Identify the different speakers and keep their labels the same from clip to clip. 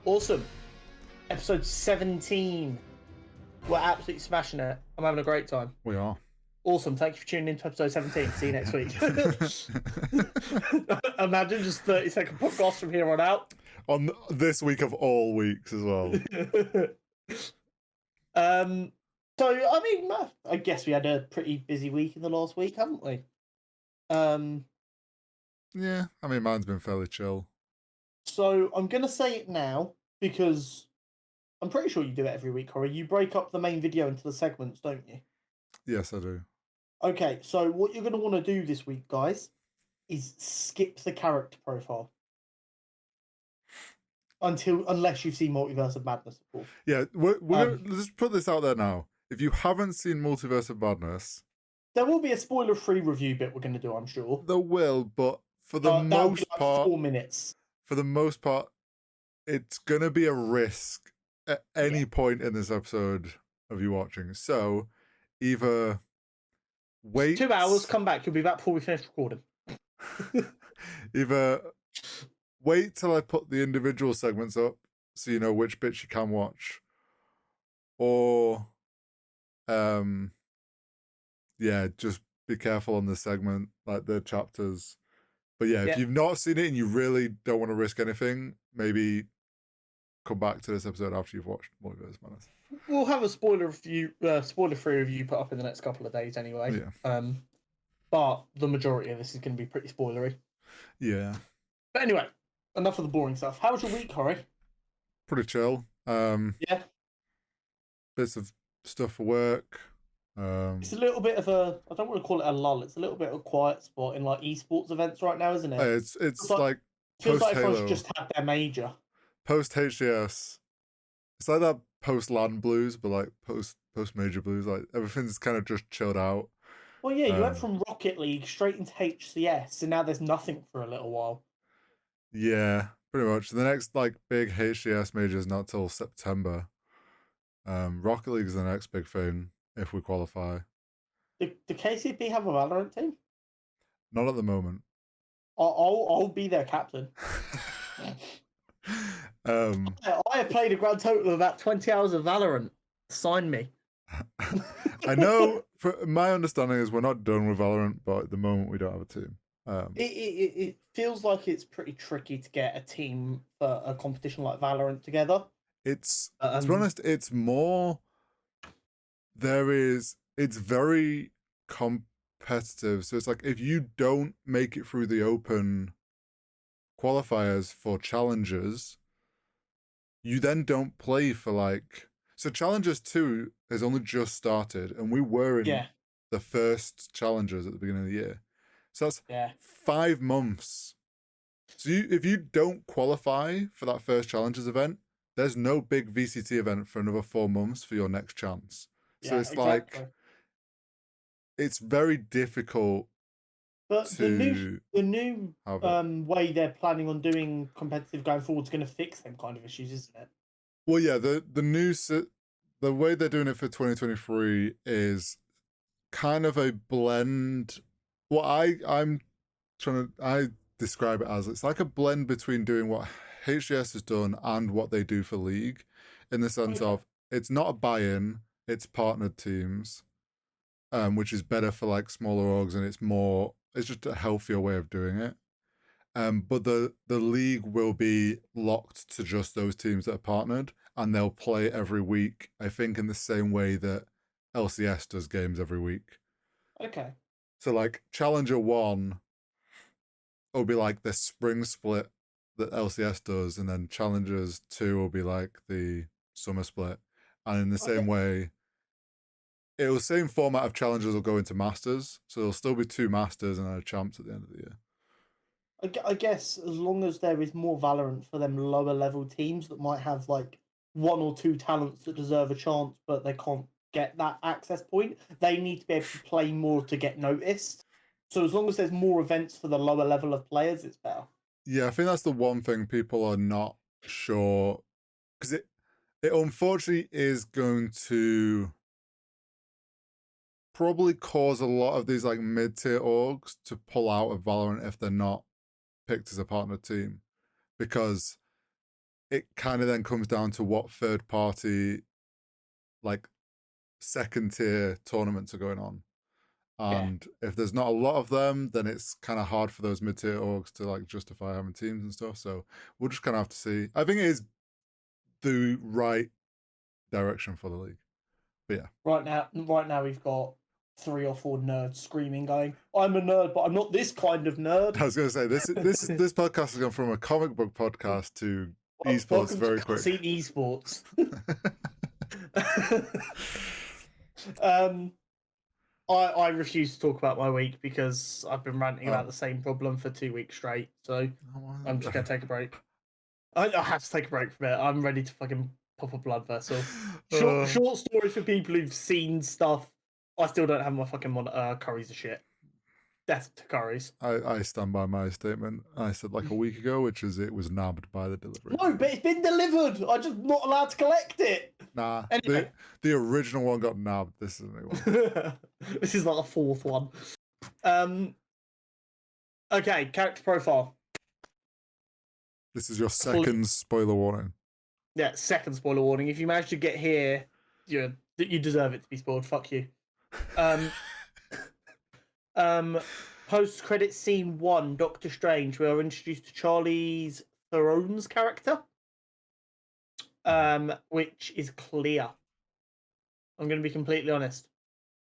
Speaker 1: Awesome. Episode 17. We're absolutely smashing it. I'm having a great time.
Speaker 2: We are.
Speaker 1: Awesome. Thank you for tuning in to episode 17. See you next week. Imagine just 30-second podcast from here on out.
Speaker 2: On this week of all weeks as well.
Speaker 1: So, I mean, I guess we had a pretty busy week in the last week, haven't we?
Speaker 2: Yeah, I mean, mine's been fairly chill.
Speaker 1: So, I'm going to say it now because I'm pretty sure you do it every week, Corey. You break up the main video into the segments, don't you?
Speaker 2: Yes, I do.
Speaker 1: Okay, so what you're going to want to do this week, guys, is skip the character profile. Unless you've seen Multiverse of Madness, of course.
Speaker 2: Yeah, let's put this out there now. If you haven't seen Multiverse of Madness,
Speaker 1: there will be a spoiler-free review bit we're going to do, I'm sure.
Speaker 2: There will, but for the most part,
Speaker 1: 4 minutes.
Speaker 2: For the most part, it's going to be a risk at any point in this episode of you watching. So, either wait
Speaker 1: 2 hours, come back. You'll be back before we finish recording.
Speaker 2: Either wait till I put the individual segments up so you know which bits you can watch, or just be careful on the segment, like the chapters. But if you've not seen it and you really don't want to risk anything, maybe come back to this episode after you've watched Multiverse Madness.
Speaker 1: We'll have a spoiler-free review put up in the next couple of days anyway.
Speaker 2: Yeah.
Speaker 1: But the majority of this is going to be pretty spoilery.
Speaker 2: Yeah.
Speaker 1: But anyway, enough of the boring stuff. How was your week, Corey?
Speaker 2: Pretty chill.
Speaker 1: Yeah.
Speaker 2: Bits of stuff for work.
Speaker 1: It's a little bit of a, I don't want to call it a lull, it's a little bit of a quiet spot in like esports events right now, isn't it?
Speaker 2: It's like
Speaker 1: feels like everyone's just had their major.
Speaker 2: Post HCS. It's like that post LAN blues, but like post major blues. Like everything's kind of just chilled out.
Speaker 1: Well, yeah, you went from Rocket League straight into HCS, and now there's nothing for a little while.
Speaker 2: Yeah, pretty much. The next like big HCS major is not till September. Rocket League is the next big thing if we qualify.
Speaker 1: The KCP have a Valorant team?
Speaker 2: Not at the moment.
Speaker 1: I'll be their captain. I have played a grand total of about 20 hours of Valorant. Sign me.
Speaker 2: I know, for my understanding is we're not done with Valorant, but at the moment we don't have a team.
Speaker 1: It feels like it's pretty tricky to get a team for a competition like Valorant together.
Speaker 2: It's, to be honest, it's more, it's very competitive. So it's like, if you don't make it through the open qualifiers for challenges, you then don't play for like, so Challengers 2 has only just started, and we were in the first Challengers at the beginning of the year. So that's 5 months. So if you don't qualify for that first Challengers event, there's no big VCT event for another 4 months for your next chance. So it's like, it's very difficult.
Speaker 1: But the new way they're planning on doing competitive going forward is going to fix them kind of issues, isn't it?
Speaker 2: Well, yeah, the way they're doing it for 2023 is kind of a blend. What I describe it as, it's like a blend between doing what HCS has done and what they do for League, in the sense of it's not a buy-in, it's partnered teams, which is better for like smaller orgs, and it's just a healthier way of doing it. But the league will be locked to just those teams that are partnered, and they'll play every week, I think, in the same way that LCS does games every week.
Speaker 1: Okay.
Speaker 2: So like Challenger 1 will be like the spring split that LCS does, and then Challengers 2 will be like the summer split. And in the same way, the same format of Challengers will go into Masters, so there'll still be 2 Masters and a Champs at the end of the year.
Speaker 1: I guess as long as there is more Valorant for them lower level teams that might have like 1 or 2 talents that deserve a chance, but they can't get that access point, they need to be able to play more to get noticed. So as long as there's more events for the lower level of players, it's better.
Speaker 2: Yeah, I think that's the one thing people are not sure, because it unfortunately is going to probably cause a lot of these like mid-tier orgs to pull out of Valorant if they're not picked as a partner team, because it kind of then comes down to what third party, like second tier tournaments are going on. And if there's not a lot of them, then it's kind of hard for those mid-tier orgs to like justify having teams and stuff. So we'll just kind of have to see. I think it is the right direction for the league. But yeah.
Speaker 1: Right now we've got 3 or 4 nerds screaming, going, "I'm a nerd, but I'm not this kind of nerd."
Speaker 2: I was going to say this podcast has gone from a comic book podcast to esports very quick.
Speaker 1: Esports. I refuse to talk about my week because I've been ranting about the same problem for 2 weeks straight. So I'm just gonna take a break. I have to take a break from it. I'm ready to fucking pop a blood vessel. Short story for people who've seen stuff. I still don't have my fucking curries of shit. Death to curries.
Speaker 2: I stand by my statement. I said like a week ago, which is it was nabbed by the delivery.
Speaker 1: No, but it's been delivered. I'm just not allowed to collect it.
Speaker 2: Nah,
Speaker 1: anyway.
Speaker 2: the original one got nabbed. This is a new one.
Speaker 1: This is like a 4th one. Okay, character profile.
Speaker 2: This is your second spoiler warning.
Speaker 1: Yeah, second spoiler warning. If you manage to get here, you deserve it to be spoiled. Fuck you. Post-credit scene 1, Doctor Strange. We are introduced to Charlize Theron's character, which is Clea. I'm going to be completely honest.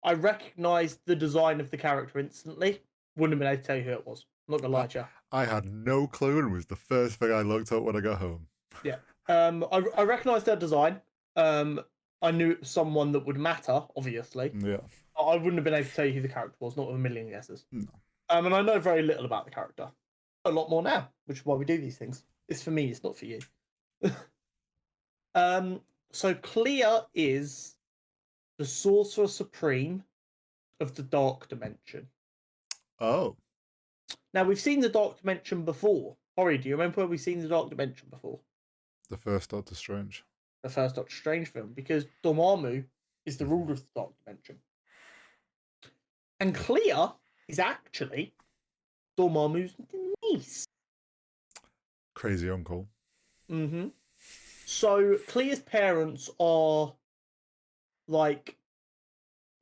Speaker 1: I recognised the design of the character instantly. Wouldn't have been able to tell you who it was. I'm not going to lie to you.
Speaker 2: I had no clue, and it was the first thing I looked up when I got home.
Speaker 1: Yeah. I recognised her design. I knew it was someone that would matter, obviously.
Speaker 2: Yeah.
Speaker 1: I wouldn't have been able to tell you who the character was, not with a million guesses.
Speaker 2: No.
Speaker 1: And I know very little about the character. A lot more now, which is why we do these things. It's for me, it's not for you. So Clea is the Sorcerer Supreme of the Dark Dimension.
Speaker 2: Oh.
Speaker 1: Now, we've seen the Dark Dimension before. Ori, do you remember where we've seen the Dark Dimension before?
Speaker 2: The first Doctor Strange.
Speaker 1: The first Doctor Strange film, because Dormammu is the ruler of the Dark Dimension. And Clea is actually Dormammu's niece.
Speaker 2: Crazy uncle.
Speaker 1: Mm-hmm. So Clea's parents are like,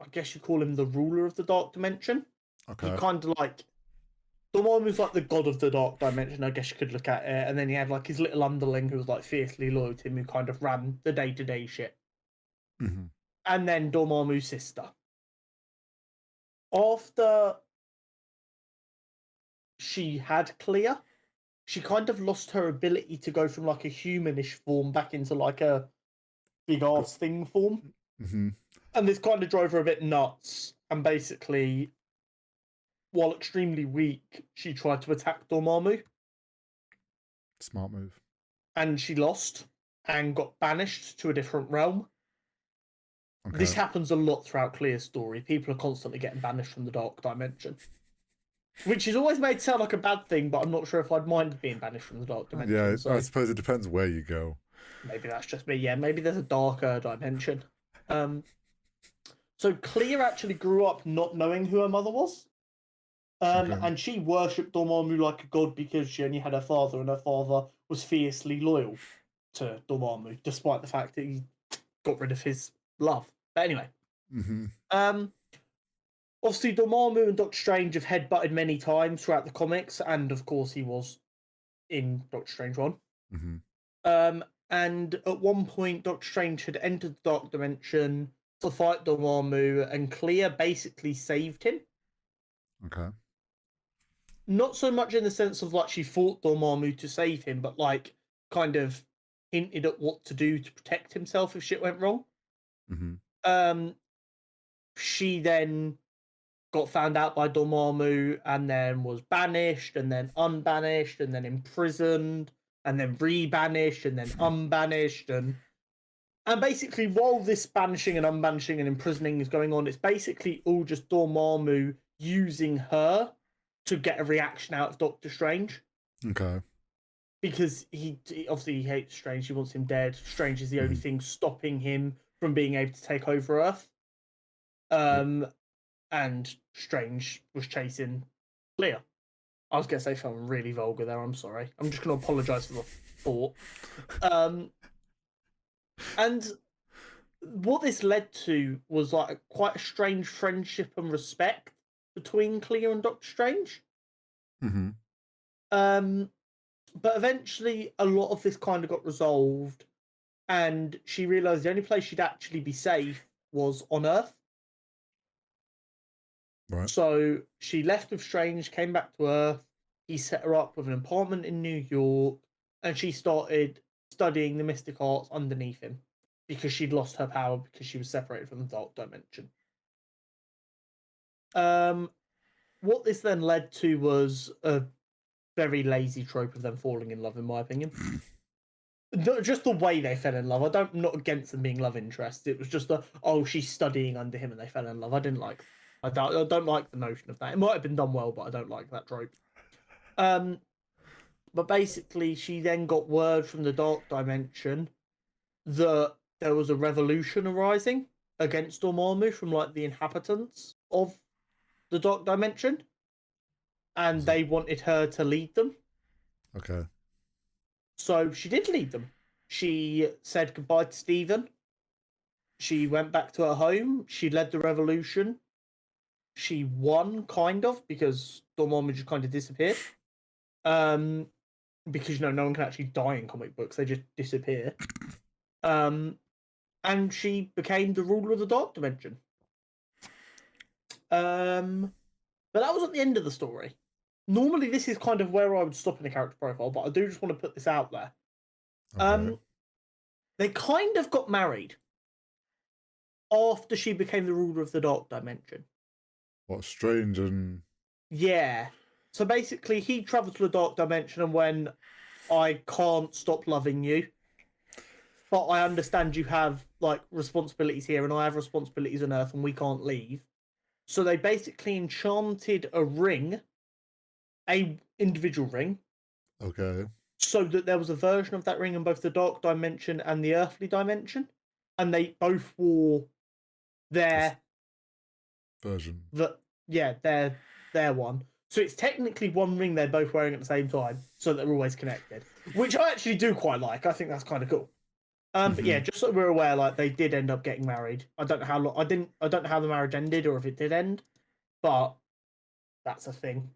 Speaker 1: I guess you call him the ruler of the Dark Dimension.
Speaker 2: Okay.
Speaker 1: He kind of like, Dormammu's like the god of the Dark Dimension, I guess you could look at it. And then he had like his little underling who was like fiercely loyal to him, who kind of ran the day-to-day shit.
Speaker 2: Mm-hmm.
Speaker 1: And then Dormammu's sister. After she had Clea, she kind of lost her ability to go from like a humanish form back into like a big ass thing form.
Speaker 2: Mm-hmm.
Speaker 1: And this kind of drove her a bit nuts. And basically, while extremely weak, she tried to attack Dormammu.
Speaker 2: Smart move.
Speaker 1: And she lost and got banished to a different realm. Okay. This happens a lot throughout Clea's story. People are constantly getting banished from the Dark Dimension. Which is always made sound like a bad thing, but I'm not sure if I'd mind being banished from the Dark Dimension.
Speaker 2: Yeah,
Speaker 1: so
Speaker 2: I suppose it depends where you go.
Speaker 1: Maybe that's just me. Yeah, maybe there's a darker dimension. So Clea actually grew up not knowing who her mother was. Okay. And she worshipped Dormammu like a god because she only had her father, and her father was fiercely loyal to Dormammu, despite the fact that he got rid of his love. But anyway.
Speaker 2: Mm-hmm.
Speaker 1: Obviously, Dormammu and Doctor Strange have headbutted many times throughout the comics, and of course he was in Doctor Strange 1.
Speaker 2: Mm-hmm.
Speaker 1: And at one point, Doctor Strange had entered the Dark Dimension to fight Dormammu, and Clea basically saved him.
Speaker 2: Okay.
Speaker 1: Not so much in the sense of like she fought Dormammu to save him, but like kind of hinted at what to do to protect himself if shit went wrong.
Speaker 2: Mm-hmm.
Speaker 1: She then got found out by Dormammu and then was banished and then unbanished and then imprisoned and then rebanished and then unbanished and basically while this banishing and unbanishing and imprisoning is going on, it's basically all just Dormammu using her to get a reaction out of Doctor Strange.
Speaker 2: Okay.
Speaker 1: Because he obviously hates Strange, he wants him dead. Strange is the only thing stopping him from being able to take over Earth. And Strange was chasing Clea. I was going to say something really vulgar there. I'm sorry. I'm just going to apologise for the thought. And what this led to was like quite a strange friendship and respect between Clea and Doctor Strange.
Speaker 2: Mm-hmm.
Speaker 1: But eventually, a lot of this kind of got resolved, and she realised the only place she'd actually be safe was on Earth.
Speaker 2: Right.
Speaker 1: So she left with Strange, came back to Earth. He set her up with an apartment in New York, and she started studying the mystic arts underneath him because she'd lost her power because she was separated from the dark dimension. What this then led to was a very lazy trope of them falling in love, in my opinion. Just the way they fell in love. I'm not against them being love interests. It was just she's studying under him and they fell in love. I didn't like. I don't like the notion of that. It might have been done well, but I don't like that trope. But basically, she then got word from the dark dimension that there was a revolution arising against Dormammu from like the inhabitants of the dark dimension, and they wanted her to lead them.
Speaker 2: Okay.
Speaker 1: So she did lead them. She said goodbye to Stephen. She went back to her home. She led the revolution. She won, kind of, because Dormammu just kind of disappeared. Because no one can actually die in comic books; they just disappear. And she became the ruler of the Dark Dimension. But that wasn't the end of the story. Normally, this is kind of where I would stop in a character profile, but I do just want to put this out there. Okay. They kind of got married after she became the ruler of the Dark Dimension.
Speaker 2: What, Strange and...
Speaker 1: Yeah. So basically, he travelled to the Dark Dimension and went, I can't stop loving you, but I understand you have like responsibilities here and I have responsibilities on Earth and we can't leave. So they basically enchanted a ring, a individual ring.
Speaker 2: Okay.
Speaker 1: So that there was a version of that ring in both the Dark Dimension and the Earthly Dimension. And they both wore their
Speaker 2: version.
Speaker 1: Their one. So it's technically one ring they're both wearing at the same time, so they're always connected. Which I actually do quite like. I think that's kind of cool. But yeah, just so we're aware, like they did end up getting married. I don't know how long. I don't know how the marriage ended or if it did end, but that's a thing.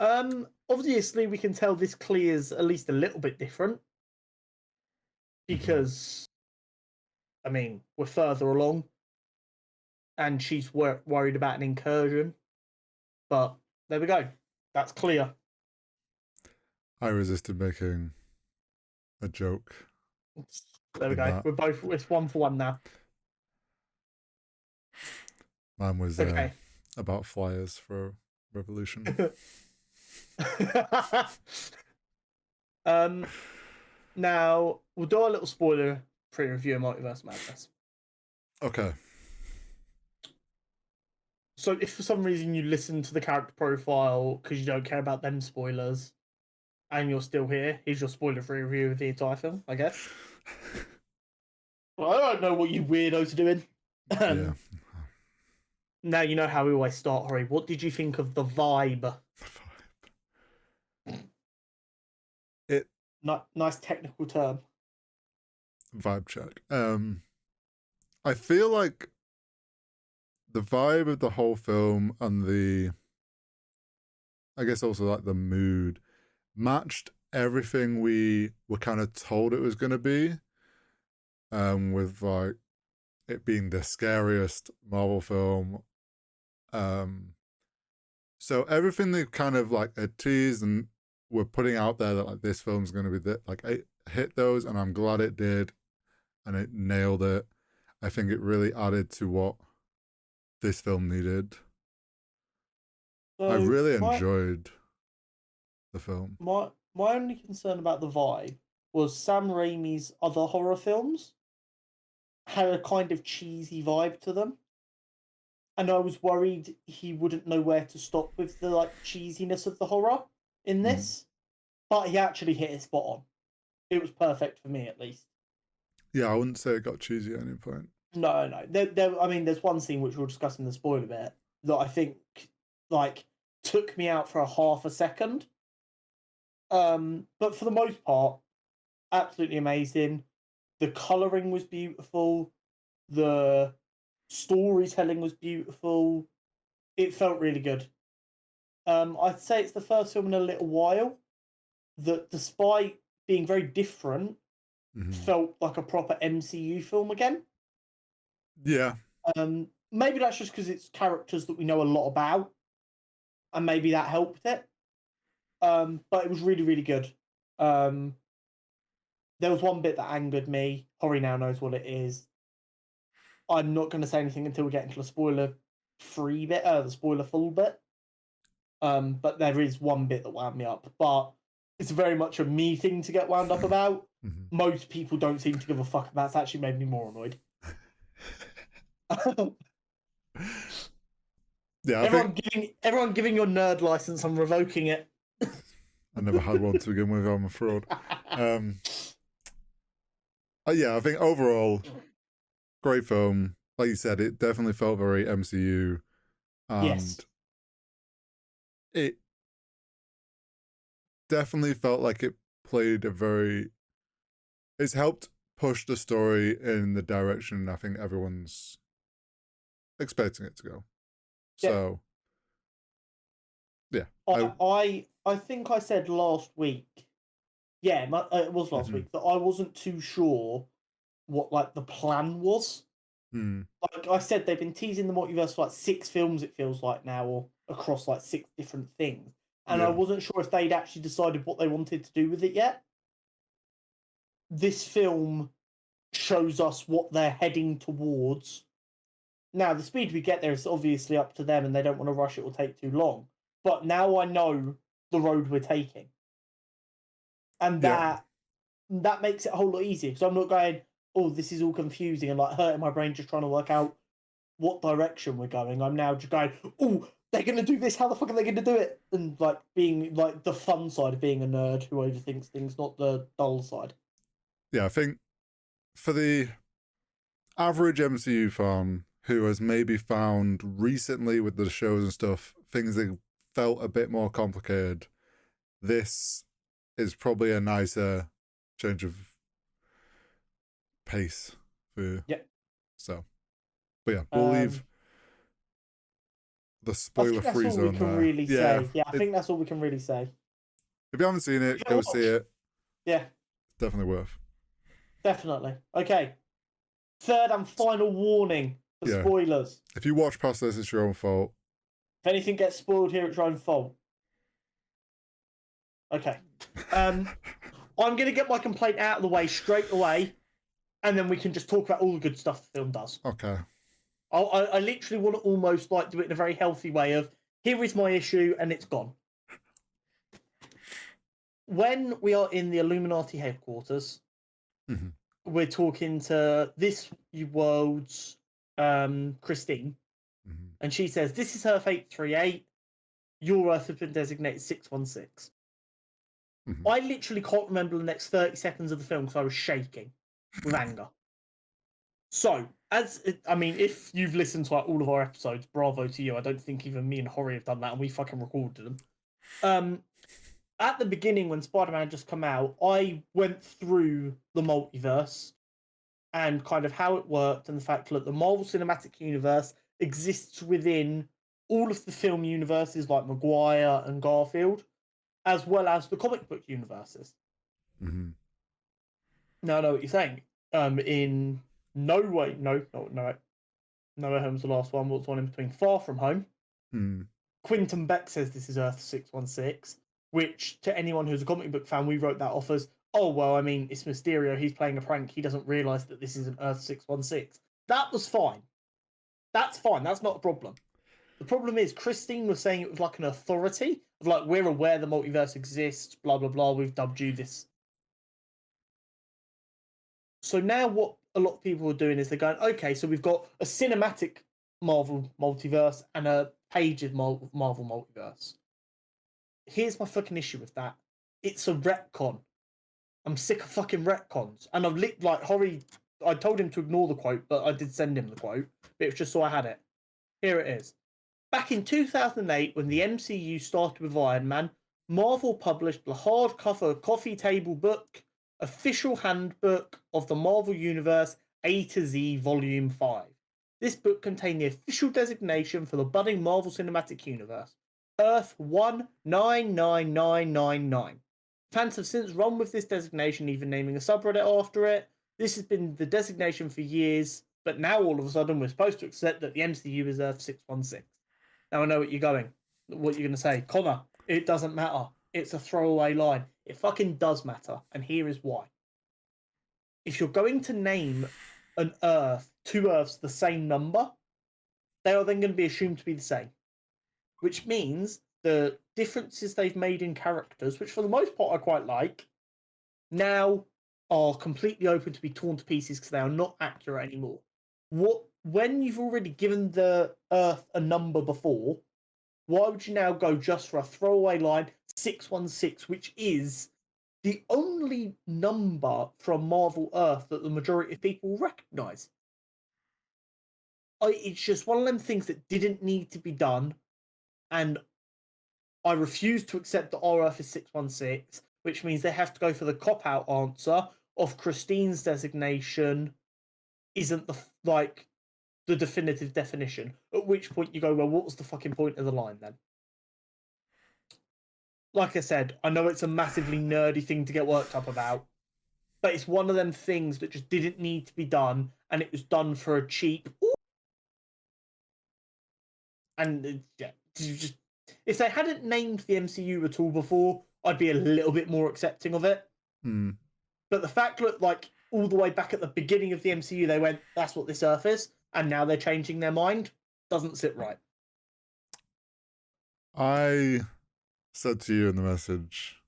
Speaker 1: Obviously we can tell this Clea is at least a little bit different because, I mean, we're further along, and she's worried about an incursion. But there we go. That's Clea.
Speaker 2: I resisted making a joke.
Speaker 1: There we go.
Speaker 2: That.
Speaker 1: We're both. It's 1-for-1 now.
Speaker 2: Mine was about flyers for Revolution.
Speaker 1: Now we'll do a little spoiler pre-review of Multiverse Madness.
Speaker 2: Okay.
Speaker 1: So if for some reason you listen to the character profile because you don't care about them spoilers, and you're still here, here's your spoiler-free review of the entire film, I guess. Well, I don't know what you weirdos are doing.
Speaker 2: Yeah.
Speaker 1: Now you know how we always start, Harry. What did you think of the vibe? Nice technical term.
Speaker 2: Vibe check. I feel like the vibe of the whole film and I guess also like the mood matched everything we were kind of told it was going to be. With like it being the scariest Marvel film. So everything they kind of like had teased and were putting out there that like this film's going to be like it hit those, and I'm glad it did, and it nailed it. I think it really added to what this film needed. So I really enjoyed the film.
Speaker 1: My only concern about the vibe was Sam Raimi's other horror films had a kind of cheesy vibe to them. And I was worried he wouldn't know where to stop with the like cheesiness of the horror in this. But he actually hit it spot on. It was perfect for me, at least.
Speaker 2: Yeah, I wouldn't say it got cheesy at any point.
Speaker 1: No. I mean, there's one scene which we'll discuss in the spoiler bit that I think, like, took me out for a half a second. But for the most part, absolutely amazing. The colouring was beautiful. The storytelling was beautiful. It felt really good. I'd say it's the first film in a little while that, despite being very different, felt like a proper MCU film again.
Speaker 2: Yeah.
Speaker 1: Maybe that's just because it's characters that we know a lot about, and maybe that helped it. But it was really, really good. There was one bit that angered me. Hori now knows what it is. I'm not going to say anything until we get into the spoiler-free bit, the spoiler-full bit. But there is one bit that wound me up. But it's very much a me thing to get wound up about. Most people don't seem to give a fuck, and that's actually made me more annoyed.
Speaker 2: Yeah,
Speaker 1: everyone giving your nerd license, I'm revoking it.
Speaker 2: I never had one to begin with. I'm a fraud. Yeah, I think overall, great film. Like you said, it definitely felt very MCU, and
Speaker 1: Yes.
Speaker 2: it definitely felt like it played a very. It's helped push the story in the direction I think everyone's expecting it to go. So, yeah.
Speaker 1: I think I said last week. Yeah, it was last week that I wasn't too sure what like the plan was. Like I said, they've been teasing the multiverse for like 6 films, it feels like now, or across like 6 different things. And I wasn't sure if they'd actually decided what they wanted to do with it yet. This film shows us what they're heading towards. Now, the speed we get there is obviously up to them, and they don't want to rush it or take too long. But now I know the road we're taking. And that makes it a whole lot easier, because I'm not going, oh, this is all confusing and like hurting my brain just trying to work out what direction we're going. I'm now just going, oh, they're going to do this. How the fuck are they going to do it? And like being like the fun side of being a nerd who overthinks things, not the dull side.
Speaker 2: Yeah, I think for the average MCU fan who has maybe found recently with the shows and stuff, things that felt a bit more complicated, this is probably a nicer change of pace for so. But yeah, we'll leave the spoiler-free zone
Speaker 1: we can
Speaker 2: there.
Speaker 1: really say. Yeah, I think that's all we can really say.
Speaker 2: If you haven't seen it, go see it.
Speaker 1: Yeah.
Speaker 2: It's definitely worth.
Speaker 1: Definitely. Okay. Third and final warning for spoilers.
Speaker 2: If you watch past this, it's your own fault.
Speaker 1: If anything gets spoiled here, it's your own fault. Okay. I'm going to get my complaint out of the way straight away, and then we can just talk about all the good stuff the film does.
Speaker 2: Okay.
Speaker 1: I literally want to almost like do it in a very healthy way of, here is my issue, and it's gone. When we are in the Illuminati headquarters, we're talking to this world's Christine, and she says, this is Earth 838. Your Earth has been designated 616. I literally can't remember the next 30 seconds of the film because I was shaking with anger. So, if you've listened to like all of our episodes, bravo to you. I don't think even me and Hori have done that, and we fucking recorded them. At the beginning, when Spider-Man just come out, I went through the multiverse and kind of how it worked, and the fact that the Marvel Cinematic Universe exists within all of the film universes like Maguire and Garfield, as well as the comic book universes. Now I know what you're saying. In No Way Home's the last one. What's one in between? Far From Home. Quentin Beck says this is Earth 616, which to anyone who's a comic book fan, we wrote that off as, oh, well, I mean, it's Mysterio. He's playing a prank. He doesn't realise that this is an Earth 616. That was fine. That's fine. That's not a problem. The problem is Christine was saying it was like an authority of like, we're aware the multiverse exists, blah, blah, blah. We've dubbed you this. So now what a lot of people are doing is they're going, okay, so we've got a cinematic Marvel multiverse and a Page's Marvel multiverse. Here's my fucking issue with that. It's a retcon. I'm sick of fucking retcons. And I've like Hori, I told him to ignore the quote, but I did send him the quote. But it was just so I had it. Here it is. Back in 2008, when the MCU started with Iron Man, Marvel published the hardcover coffee table book, Official Handbook of the Marvel Universe A to Z Volume 5. This book contained the official designation for the budding Marvel Cinematic Universe, Earth 199999. Fans have since run with this designation, even naming a subreddit after it. This has been the designation for years, but now all of a sudden we're supposed to accept that the MCU is Earth 616. Now I know what you're going to say. Connor, it doesn't matter. It's a throwaway line. It fucking does matter, and here is why. If you're going to name an Earth, two Earths, the same number, they are then going to be assumed to be the same. Which means the differences they've made in characters, which for the most part I quite like, now are completely open to be torn to pieces because they are not accurate anymore. When you've already given the Earth a number before, why would you now go just for a throwaway line 616, which is the only number from Marvel Earth that the majority of people recognize? It's just one of them things that didn't need to be done, and I refuse to accept that our Earth is 616, which means they have to go for the cop-out answer of Christine's designation isn't the definitive definition. At which point you go, well, what was the fucking point of the line then? Like I said, I know it's a massively nerdy thing to get worked up about, but it's one of them things that just didn't need to be done, and it was done for a cheap. And yeah, just if they hadn't named the MCU at all before, I'd be a little bit more accepting of it.
Speaker 2: Mm.
Speaker 1: But the fact that, like, all the way back at the beginning of the MCU, they went, "That's what this Earth is," and now they're changing their mind, doesn't sit right.
Speaker 2: I said to you in the message,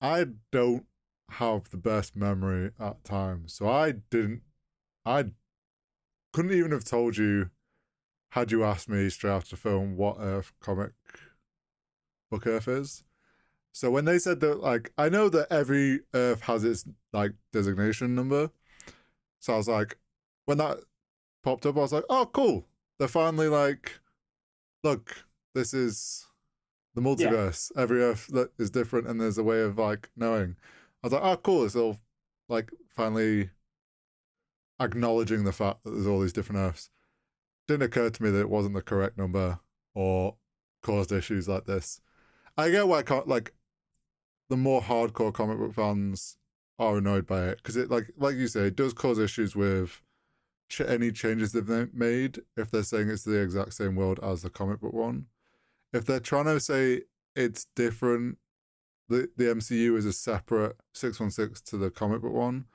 Speaker 2: I don't have the best memory at times, so I couldn't even have told you had you asked me straight after the film what Earth comic book Earth is. So when they said that, like, I know that every Earth has its like designation number, so I was like, when that popped up, I was like, oh cool, they're finally like, look, this is the multiverse. Yeah. Every Earth that is different, and there's a way of like knowing. I was like, oh cool, it's all like finally acknowledging the fact that there's all these different Earths. Didn't occur to me that it wasn't the correct number or caused issues like this. I get why like the more hardcore comic book fans are annoyed by it, because it like you say, it does cause issues with any changes they've made if they're saying it's the exact same world as the comic book one. If they're trying to say it's different, the MCU is a separate 616 to the comic book one,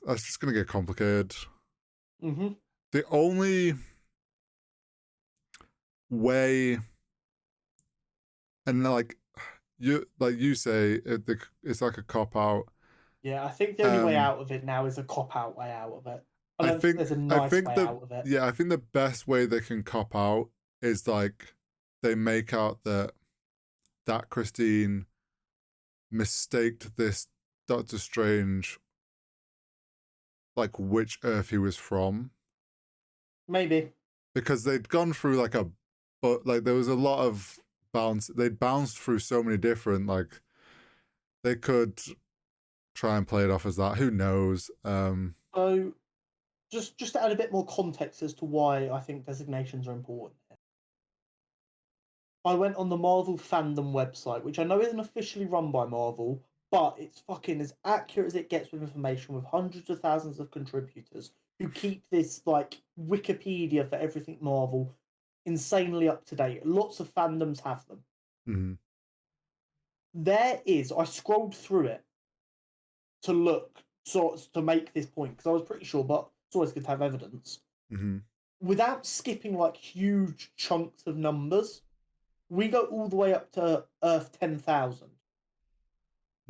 Speaker 2: that's just going to get complicated.
Speaker 1: Mm-hmm.
Speaker 2: The only way, and like you say, it's like a cop out.
Speaker 1: Yeah, I think the only way out of it now is a cop out way out of it. I think there's a nice way out of it.
Speaker 2: Yeah, I think the best way they can cop out is like they make out that Christine mistaked this Doctor Strange, like which Earth he was from.
Speaker 1: Maybe.
Speaker 2: Because they'd gone through but there was a lot of bounce. They'd bounced through so many different, like, they could try and play it off as that. Who knows?
Speaker 1: So, just to add a bit more context as to why I think designations are important. I went on the Marvel fandom website, which I know isn't officially run by Marvel, but it's fucking as accurate as it gets with information, with hundreds of thousands of contributors who keep this like Wikipedia for everything Marvel insanely up to date. Lots of fandoms have them.
Speaker 2: Mm-hmm.
Speaker 1: I scrolled through it to look, to make this point, because I was pretty sure, but it's always good to have evidence.
Speaker 2: Mm-hmm.
Speaker 1: Without skipping like huge chunks of numbers, we go all the way up to Earth 10,000.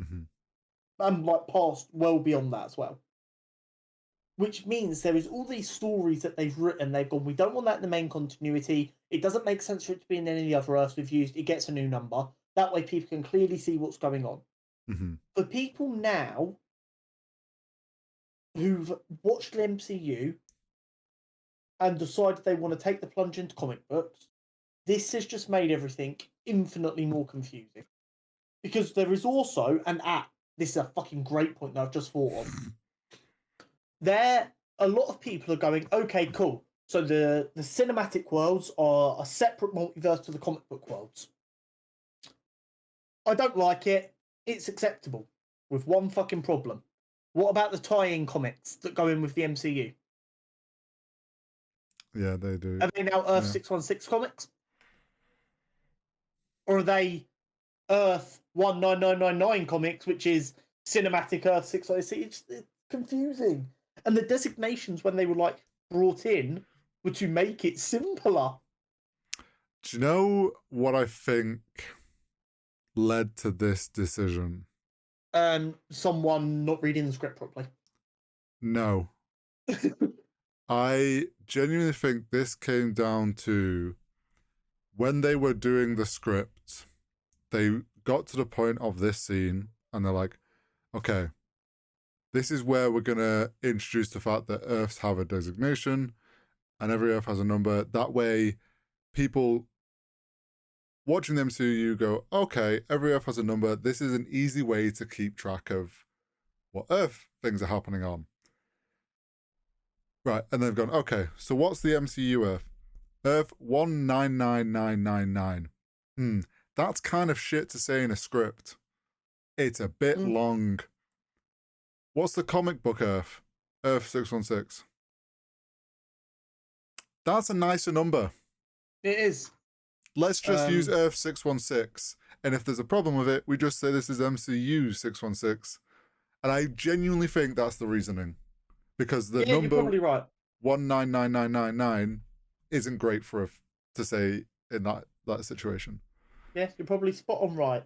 Speaker 2: Mm-hmm.
Speaker 1: And like past, well beyond that as well. Which means there is all these stories that they've written. They've gone, we don't want that in the main continuity. It doesn't make sense for it to be in any of the other Earths we've used. It gets a new number. That way people can clearly see what's going on.
Speaker 2: Mm-hmm.
Speaker 1: For people now who've watched the MCU, and decided they want to take the plunge into comic books, this has just made everything infinitely more confusing. Because there is also an app. This is a fucking great point that I've just thought of. A lot of people are going, okay, cool. So the cinematic worlds are a separate multiverse to the comic book worlds. I don't like it. It's acceptable. With one fucking problem. What about the tie-in comics that go in with the MCU?
Speaker 2: Yeah, they do.
Speaker 1: Are they now Earth 616 comics? Or are they Earth 19999 comics, which is cinematic Earth 616? It's confusing. And the designations when they were like brought in were to make it simpler.
Speaker 2: Do you know what I think led to this decision?
Speaker 1: Someone not reading the script properly.
Speaker 2: No. I genuinely think this came down to when they were doing the script, they got to the point of this scene and they're like, okay, this is where we're going to introduce the fact that Earths have a designation and every Earth has a number. That way, people watching the MCU go, okay, every Earth has a number. This is an easy way to keep track of what Earth things are happening on. Right, and they've gone, okay, so what's the MCU Earth? Earth 199999. That's kind of shit to say in a script. It's a bit long. What's the comic book Earth? Earth 616. That's a nicer number.
Speaker 1: It is.
Speaker 2: Let's just use Earth 616. And if there's a problem with it, we just say this is MCU 616. And I genuinely think that's the reasoning. Because the number
Speaker 1: you're probably right.
Speaker 2: 199999 isn't great to say in that situation.
Speaker 1: Yeah, you're probably spot on right.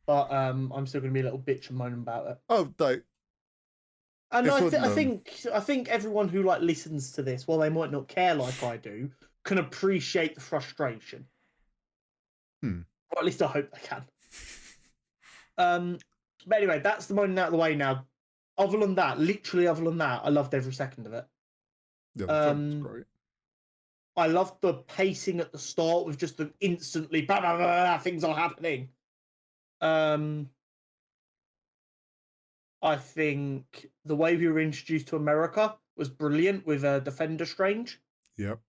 Speaker 1: But I'm still going to be a little bitch and moan about it.
Speaker 2: Oh, like...
Speaker 1: And I think everyone who like listens to this, while they might not care like I do, can appreciate the frustration. Or at least I hope they can. But anyway, that's the moaning out of the way now. Other than that, I loved every second of it.
Speaker 2: Yeah, the film's great.
Speaker 1: I loved the pacing at the start with just the instantly blah, blah, blah, blah, things are happening. I think the way we were introduced to America was brilliant with Defender Strange.
Speaker 2: Yep.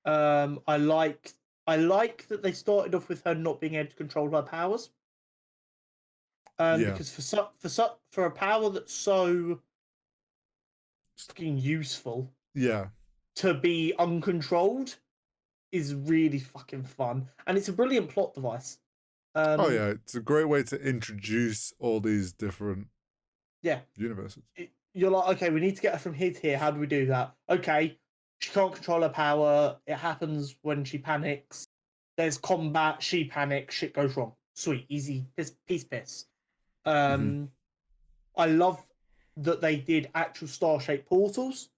Speaker 1: I like that they started off with her not being able to control her powers. Because for a power that's so fucking useful, to be uncontrolled is really fucking fun, and it's a brilliant plot device.
Speaker 2: It's a great way to introduce all these different universes.
Speaker 1: You're like, okay, we need to get her from here to here. How do we do that? Okay, she can't control her power. It happens when she panics. There's combat. She panics. Shit goes wrong. Sweet, easy, piss. I love that they did actual star-shaped portals.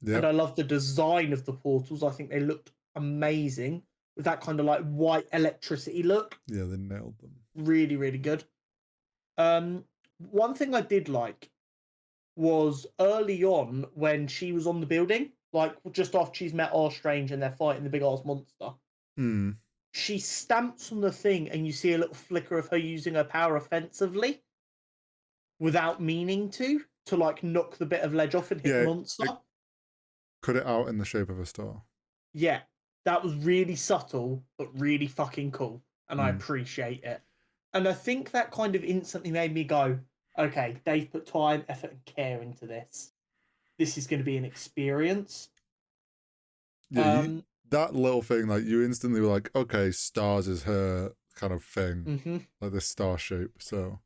Speaker 1: And I love the design of the portals. I think they looked amazing with that kind of like white electricity look.
Speaker 2: Yeah, they nailed them.
Speaker 1: Really, really good. One thing I did like was early on when she was on the building, like just after she's met R Strange and they're fighting the big ass monster. She stamps on the thing and you see a little flicker of her using her power offensively without meaning to like knock the bit of ledge off and hit the monster.
Speaker 2: Cut it out in the shape of a star.
Speaker 1: Yeah, that was really subtle, but really fucking cool. And I appreciate it. And I think that kind of instantly made me go, okay, they've put time, effort, and care into this. This is going to be an experience.
Speaker 2: Yeah, that little thing, like you instantly were like, okay, stars is her kind of thing. Like this star shape, so...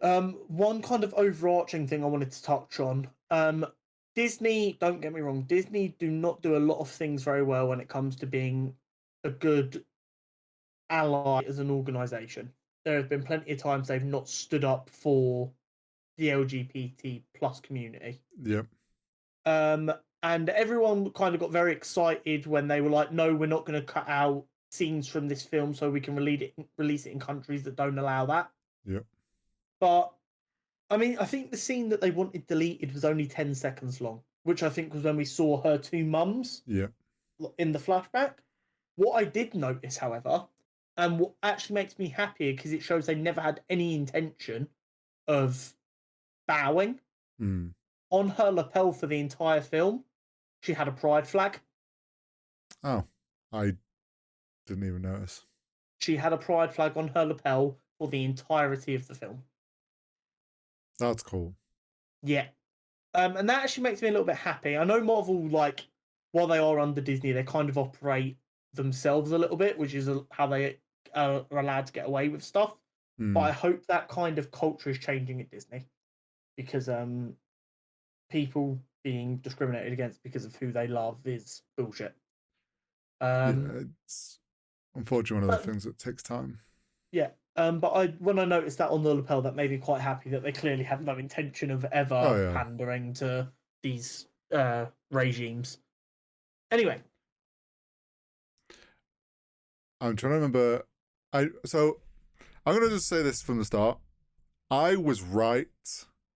Speaker 1: one kind of overarching thing I wanted to touch on. Disney, don't get me wrong, Disney do not do a lot of things very well when it comes to being a good ally as an organization. There have been plenty of times they've not stood up for the LGBT plus community.
Speaker 2: Yep.
Speaker 1: And everyone kind of got very excited when they were like, no, we're not going to cut out scenes from this film so we can release it in countries that don't allow that.
Speaker 2: Yep.
Speaker 1: But I mean, I think the scene that they wanted deleted was only 10 seconds long. which I think was when we saw her two mums
Speaker 2: Yeah.
Speaker 1: in the flashback. What I did notice, however, and what actually makes me happier because it shows they never had any intention of bowing,
Speaker 2: Mm.
Speaker 1: on her lapel for the entire film, she had a pride flag.
Speaker 2: Oh, I didn't even notice.
Speaker 1: She had a pride flag on her lapel for the entirety of the film.
Speaker 2: That's cool.
Speaker 1: Yeah. And that actually makes me a little bit happy. I know Marvel, like, while they are under Disney, they kind of operate themselves a little bit, which is how they are allowed to get away with stuff. But I hope that kind of culture is changing at Disney because people being discriminated against because of who they love is bullshit.
Speaker 2: Yeah, it's unfortunately one of the things that takes time.
Speaker 1: Yeah. But when I noticed that on the lapel, that made me quite happy that they clearly have no intention of ever pandering to these regimes. Anyway,
Speaker 2: I'm trying to remember. So I'm gonna just say this from the start. I was right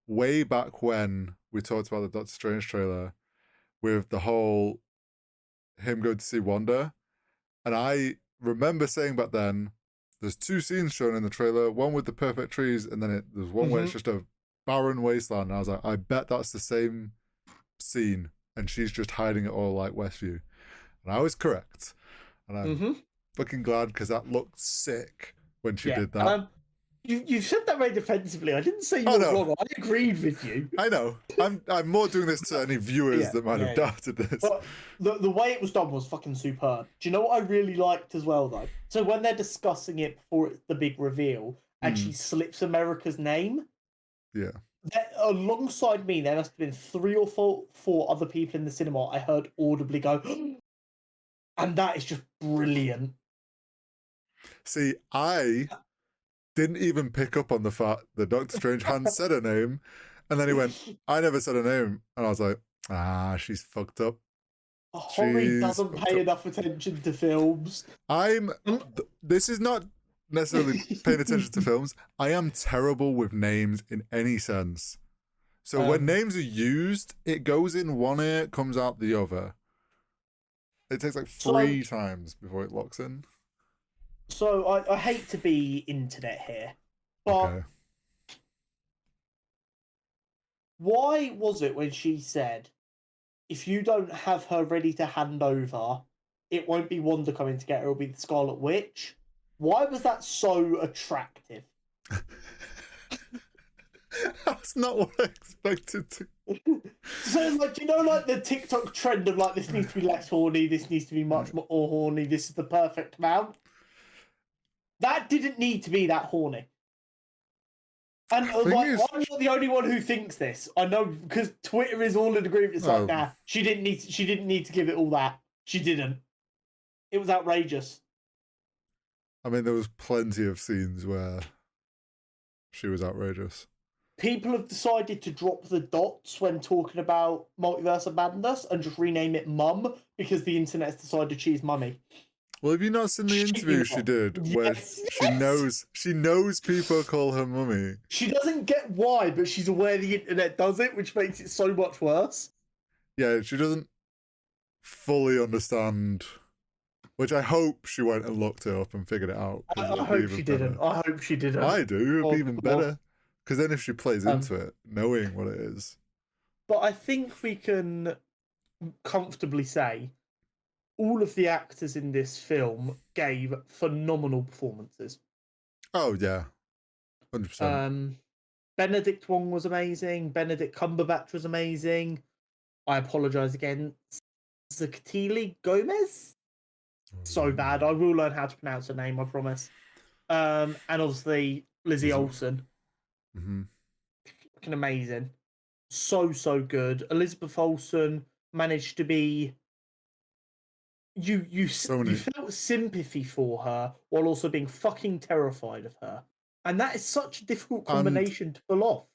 Speaker 2: way back when we talked about the Doctor Strange trailer with the whole him going to see Wanda, and I remember saying back then, there's two scenes shown in the trailer, one with the perfect trees, and then there's one where it's just a barren wasteland. And I was like, I bet that's the same scene, and she's just hiding it all like Westview. And I was correct, and I'm fucking glad because that looked sick when she did that.
Speaker 1: You've said that very defensively. I didn't say you were wrong. I agreed with you.
Speaker 2: I know. I'm more doing this to any viewers that might have doubted this.
Speaker 1: But the way it was done was fucking superb. Do you know what I really liked as well, though? So when they're discussing it before it's the big reveal, and she slips America's name, alongside me, there must have been 3 or 4 other people in the cinema I heard audibly go, and that is just brilliant.
Speaker 2: See, I didn't even pick up on the fact that Doctor Strange hadn't said her name, and then he went, I never said her name, and I was like, she's fucked up.
Speaker 1: Hori doesn't pay enough attention to films.
Speaker 2: This is not necessarily paying attention to films. I am terrible with names in any sense. So when names are used, it goes in one ear, comes out the other. It takes like 3 times before it locks in.
Speaker 1: So I hate to be internet here, but why was it when she said, if you don't have her ready to hand over, it won't be Wanda coming to get her, it'll be the Scarlet Witch? Why was that so attractive?
Speaker 2: That's not what I expected to.
Speaker 1: So it's like, you know, like the TikTok trend of like, this needs to be less horny, this needs to be much more horny, this is the perfect amount. That didn't need to be that horny. And like, I'm not the only one who thinks this. I know because Twitter is all in agreement. It's like, nah, she didn't need to give it all that. She didn't. It was outrageous.
Speaker 2: I mean, there was plenty of scenes where she was outrageous.
Speaker 1: People have decided to drop the dots when talking about Multiverse of Madness and just rename it Mum because the internet's decided she's mummy.
Speaker 2: Well, have you not seen the interview she did where she knows people call her mummy?
Speaker 1: She doesn't get why, but she's aware the internet does it, which makes it so much worse.
Speaker 2: Yeah, she doesn't fully understand, which I hope she went and looked it up and figured it out.
Speaker 1: I hope she didn't. I hope she didn't.
Speaker 2: I do. It'd be even better. Because then if she plays into it, knowing what it is.
Speaker 1: But I think we can comfortably say all of the actors in this film gave phenomenal performances.
Speaker 2: Oh, yeah. 100%.
Speaker 1: Benedict Wong was amazing. Benedict Cumberbatch was amazing. I apologise again. Zakatili Gomez? So bad. I will learn how to pronounce her name, I promise. And obviously, Lizzie Olsen. Fucking amazing. So good. Elizabeth Olsen managed to be... You felt sympathy for her while also being fucking terrified of her. And that is such a difficult combination to pull off.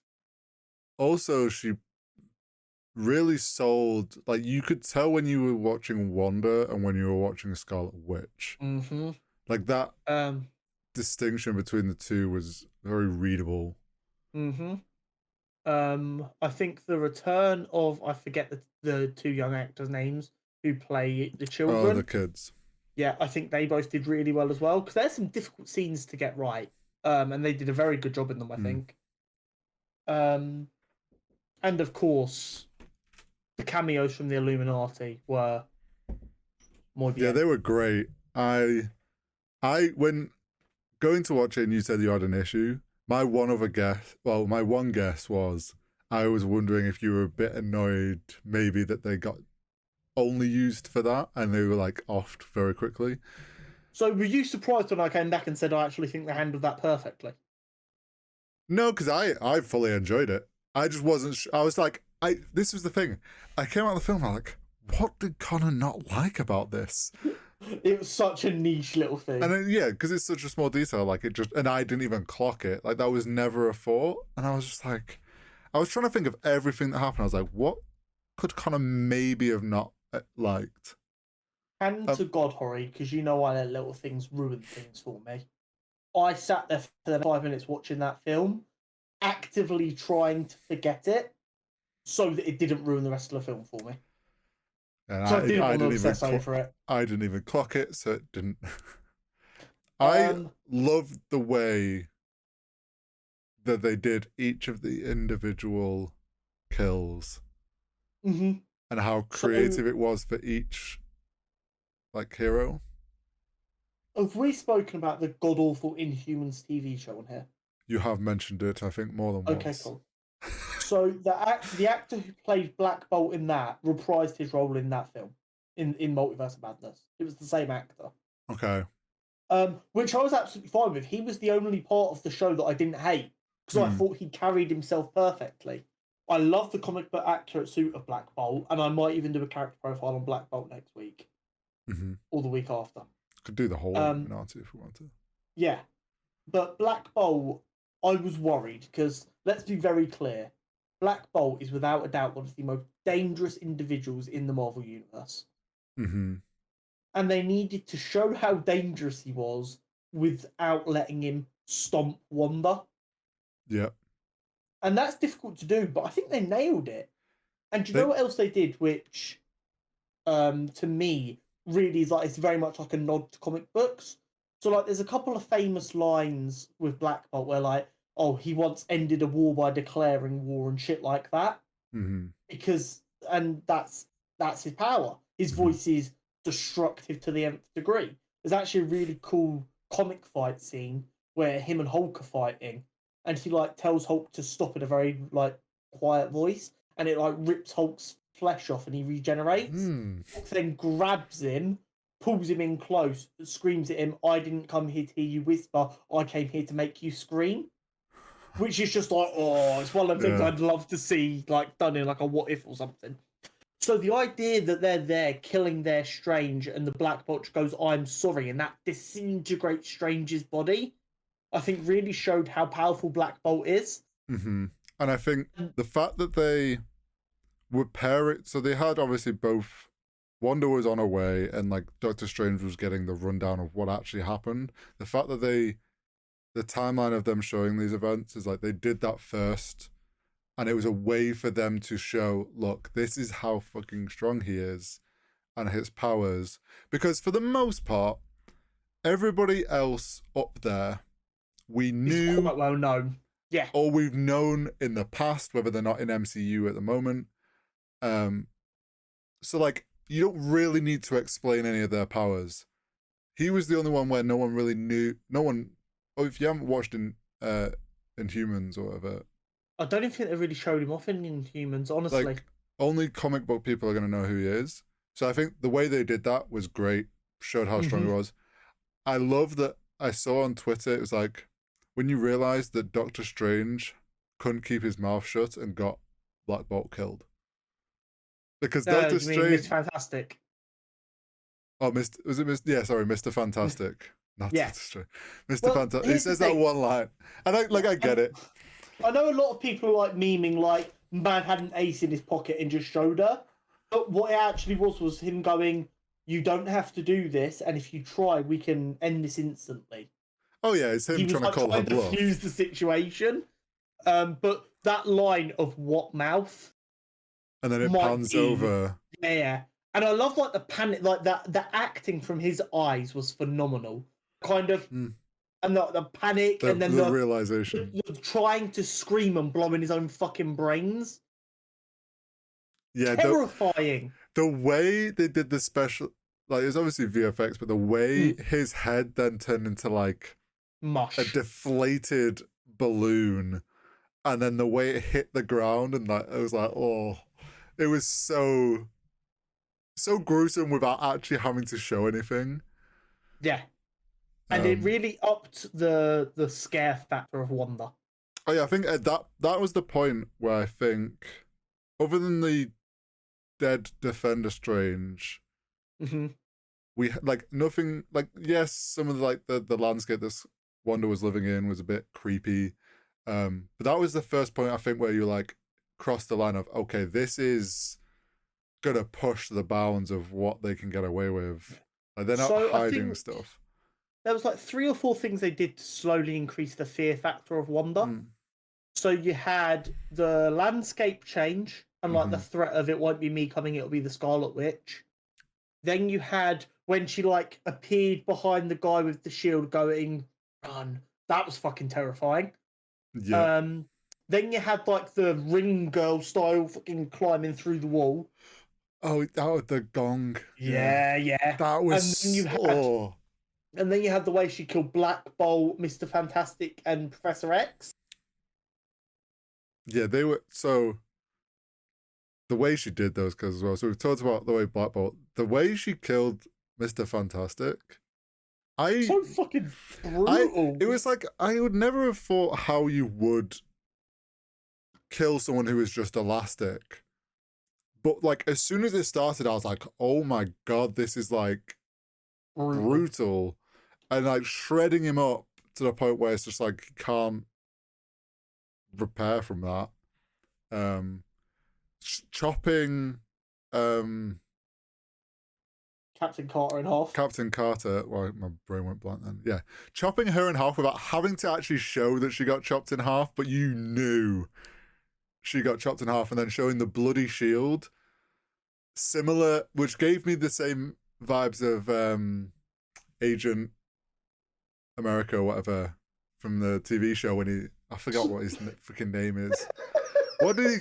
Speaker 2: Also, she really sold... Like, you could tell when you were watching Wanda and when you were watching Scarlet Witch. Like, that distinction between the two was very readable.
Speaker 1: I think the return of I forget the two young actors' names who play the
Speaker 2: Oh,
Speaker 1: children.
Speaker 2: the kids.
Speaker 1: Yeah, I think they both did really well as well because there's some difficult scenes to get right. And they did a very good job in them, I think. And of course, the cameos from the Illuminati were muy bien.
Speaker 2: Yeah, they were great. I when going to watch it and you said you had an issue, my one guess was I was wondering if you were a bit annoyed maybe that they got only used for that and they were like offed very quickly.
Speaker 1: So were you surprised when I came back and said I actually think they handled that perfectly?
Speaker 2: No, because I fully enjoyed it. I just wasn't. I was like, This was the thing. I came out of the film. I'm like, what did Connor not like about this?
Speaker 1: It was such a niche little thing.
Speaker 2: And then, yeah, because it's such a small detail. Like and I didn't even clock it. Like that was never a thought. And I was just like, I was trying to think of everything that happened. I was like, what could Connor maybe have not liked?
Speaker 1: And to God, Horry, because you know why their little things ruin things for me. I sat there for 5 minutes watching that film, actively trying to forget it, so that it didn't ruin the rest of the film for me.
Speaker 2: And
Speaker 1: so I didn't want to obsess over it.
Speaker 2: I didn't even clock it, so it didn't. I loved the way that they did each of the individual kills,
Speaker 1: and
Speaker 2: how creative it was for each like hero.
Speaker 1: Have we spoken about the god awful Inhumans TV show on here?
Speaker 2: You have mentioned it, I think, more than once.
Speaker 1: Okay, cool. So the actor who played Black Bolt in that reprised his role in that film, in Multiverse of Madness. It was the same actor.
Speaker 2: Okay.
Speaker 1: Which I was absolutely fine with. He was the only part of the show that I didn't hate because I thought he carried himself perfectly. I love the comic book accurate suit of Black Bolt, and I might even do a character profile on Black Bolt next week or the week after.
Speaker 2: Could do the whole Illuminati if we want to.
Speaker 1: Yeah, but Black Bolt, I was worried because let's be very clear, Black Bolt is without a doubt one of the most dangerous individuals in the Marvel Universe. And they needed to show how dangerous he was without letting him stomp Wanda.
Speaker 2: Yeah.
Speaker 1: And that's difficult to do, but I think they nailed it. And do you know what else they did, which to me really is like, it's very much like a nod to comic books. So like there's a couple of famous lines with Black Bolt where like, oh, he once ended a war by declaring war and shit like that. Because and that's his power. His voice is destructive to the nth degree. There's actually a really cool comic fight scene where him and Hulk are fighting, and he like tells Hulk to stop in a very like quiet voice, and it like rips Hulk's flesh off and he regenerates. Hulk then grabs him, pulls him in close, screams at him, "I didn't come here to hear you whisper, I came here to make you scream." Which is just like, oh, it's one of the things I'd love to see like done in like a what if or something. So the idea that they're there killing their Strange and the Black Bolt goes, "I'm sorry," and that disintegrates Strange's body, I think really showed how powerful Black Bolt is.
Speaker 2: And I think the fact that they would pair it, so they had obviously both, Wanda was on her way and like Doctor Strange was getting the rundown of what actually happened. The fact that the timeline of them showing these events is like they did that first, and it was a way for them to show, look, this is how fucking strong he is and his powers. Because for the most part, everybody else up there, we knew.
Speaker 1: It's quite well known. Yeah.
Speaker 2: Or we've known in the past, whether they're not in MCU at the moment. So, like, you don't really need to explain any of their powers. He was the only one where no one really knew. No one. Oh, if you haven't watched Inhumans or whatever,
Speaker 1: I don't even think they really showed him off in Inhumans, honestly.
Speaker 2: Like, only comic book people are going to know who he is. So I think the way they did that was great. Showed how strong he was. I love that I saw on Twitter, it was like, when you realize that Doctor Strange couldn't keep his mouth shut and got Black Bolt killed. Because Doctor Strange...
Speaker 1: Mr. Fantastic.
Speaker 2: Oh, was it Mr. Yeah, sorry, Mr. Fantastic. Not Doctor Strange. Mr. Fantastic. He says that one line. And I get it.
Speaker 1: I know a lot of people are like memeing like, man had an ace in his pocket and just showed her. But what it actually was him going, "You don't have to do this, and if you try, we can end this instantly."
Speaker 2: Oh yeah, it's him trying to call her bluff.
Speaker 1: He was trying to defuse the situation. But that line of what mouth
Speaker 2: And then it
Speaker 1: might
Speaker 2: pans
Speaker 1: be,
Speaker 2: over.
Speaker 1: yeah. And I love like the panic, like that. The acting from his eyes was phenomenal. Kind of, and the panic, and then
Speaker 2: The realization.
Speaker 1: the trying to scream and blowing his own fucking brains.
Speaker 2: Yeah,
Speaker 1: Terrifying.
Speaker 2: The way they did the special, like it's obviously VFX, but the way his head then turned into like
Speaker 1: mush,
Speaker 2: a deflated balloon, and then the way it hit the ground, and like it was like, oh, it was so gruesome without actually having to show anything.
Speaker 1: Yeah, and it really upped the scare factor of Wanda.
Speaker 2: Oh yeah, I think that was the point where I think, other than the dead Defender Strange, we like nothing. Like yes, some of the landscape this Wanda was living in was a bit creepy, but that was the first point I think where you like cross the line of, okay, this is gonna push the bounds of what they can get away with. Like they're not hiding stuff.
Speaker 1: There was like 3 or 4 things they did to slowly increase the fear factor of Wanda. So you had the landscape change and like the threat of it won't be me coming, it'll be the Scarlet Witch. Then you had when she like appeared behind the guy with the shield going, run. That was fucking terrifying.
Speaker 2: Yeah.
Speaker 1: Then you had like the ring girl style fucking climbing through the wall.
Speaker 2: Oh, that was the gong.
Speaker 1: Yeah.
Speaker 2: That was.
Speaker 1: And then you had the way she killed Black Bolt, Mr. Fantastic, and Professor X.
Speaker 2: Yeah, they were so. The way she did those kills as well. So we've talked about the way Black Bolt, the way she killed Mr. Fantastic.
Speaker 1: So fucking brutal.
Speaker 2: It was like I would never have thought how you would kill someone who is just elastic. But like as soon as it started, I was like, oh my god, this is like brutal. And like shredding him up to the point where it's just like you can't repair from that. Chopping
Speaker 1: Captain Carter in half.
Speaker 2: Captain Carter, well, my brain went blank then. Yeah. Chopping her in half without having to actually show that she got chopped in half, but you knew she got chopped in half, and then showing the bloody shield. Similar, which gave me the same vibes of Agent America or whatever from the TV show when he, I forgot what his freaking name is. What did he?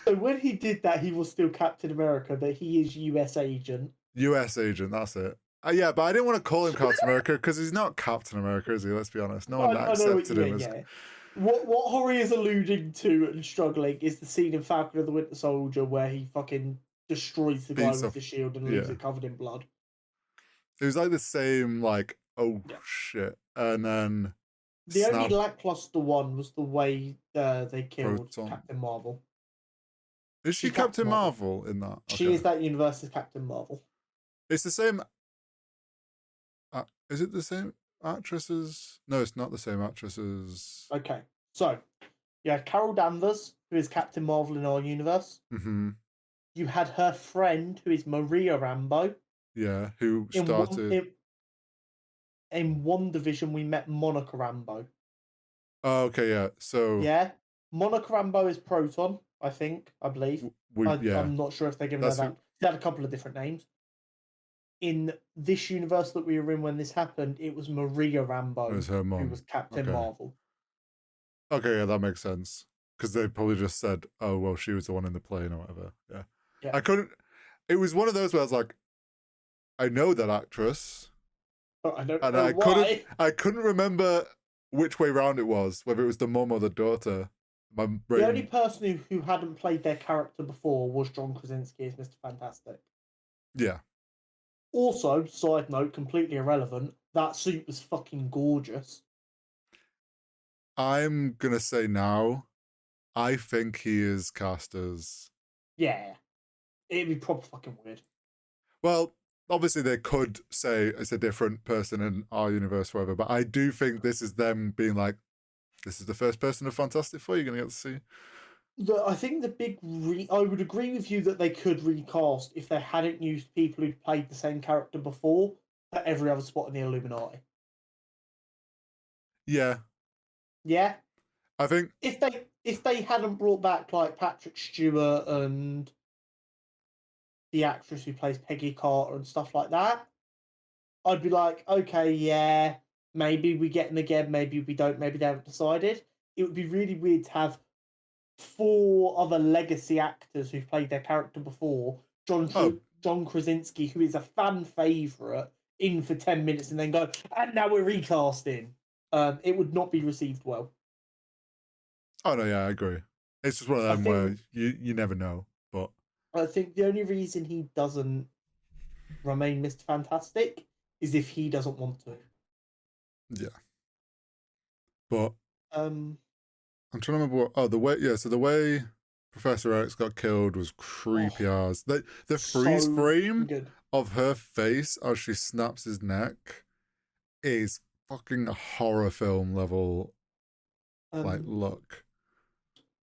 Speaker 1: So when he did that, he was still Captain America, but he is US Agent.
Speaker 2: US Agent, that's it. Yeah, but I didn't want to call him Captain America because he's not Captain America, is he? Let's be honest. No one accepted him as.
Speaker 1: Yeah. What Hori is alluding to and struggling is the scene in Falcon of the Winter Soldier where he fucking destroys the guy with the shield and leaves it covered in blood.
Speaker 2: It was like the same, like, shit. And then
Speaker 1: the only lackluster one was the way they killed Captain Marvel.
Speaker 2: Is she Captain Marvel in that?
Speaker 1: Okay. She is that universe's Captain Marvel.
Speaker 2: It's the same. Is it the same actresses? No, it's not the same actresses.
Speaker 1: Okay, so you had Carol Danvers, who is Captain Marvel in our universe. You had her friend, who is Maria Rambeau.
Speaker 2: Yeah, who started.
Speaker 1: In WandaVision, we met Monica Rambeau.
Speaker 2: Oh, okay, yeah. So.
Speaker 1: Yeah, Monica Rambeau is Proton, I believe. I'm not sure if they're giving her that. They had a couple of different names. In this universe that we were in when this happened, it was Maria Rambeau.
Speaker 2: It was her mom.
Speaker 1: Who was Captain Marvel.
Speaker 2: Okay, yeah, that makes sense. Because they probably just said, oh, well, she was the one in the plane or whatever. Yeah. I couldn't. It was one of those where I was like, I know that actress.
Speaker 1: But I don't know why.
Speaker 2: I couldn't remember which way round it was, whether it was the mum or the daughter.
Speaker 1: The only person who hadn't played their character before was John Krasinski as Mr. Fantastic.
Speaker 2: Yeah.
Speaker 1: Also, side note, completely irrelevant, that suit was fucking gorgeous.
Speaker 2: I'm going to say now, I think he is cast as...
Speaker 1: Yeah. It'd be proper fucking weird.
Speaker 2: Well, obviously they could say it's a different person in our universe, whatever, but I do think this is them being like, this is the first person of Fantastic Four you're going to get to see.
Speaker 1: I think the big... I would agree with you that they could recast if they hadn't used people who'd played the same character before at every other spot in the Illuminati.
Speaker 2: Yeah.
Speaker 1: Yeah,
Speaker 2: I think
Speaker 1: if they hadn't brought back like Patrick Stewart and the actress who plays Peggy Carter and stuff like that, I'd be like, okay, yeah, maybe we get them again, maybe we don't, maybe they haven't decided. It would be really weird to have four other legacy actors who've played their character before,
Speaker 2: oh
Speaker 1: John Krasinski, who is a fan favorite, in for 10 minutes and then go, and now we're recasting. It would not be received well.
Speaker 2: oh no, yeah, I agree. It's just one of
Speaker 1: I
Speaker 2: them where
Speaker 1: think
Speaker 2: you never know, but
Speaker 1: I think the only reason he doesn't remain Mr. Fantastic is if he doesn't want to.
Speaker 2: yeah. But
Speaker 1: Um,
Speaker 2: I'm trying to remember what. Oh, the way. Yeah, so the way Professor X got killed was creepy
Speaker 1: oh,
Speaker 2: as. The freeze
Speaker 1: so
Speaker 2: frame
Speaker 1: good.
Speaker 2: of her face as she snaps his neck is fucking horror film level. Like,
Speaker 1: Um,
Speaker 2: look.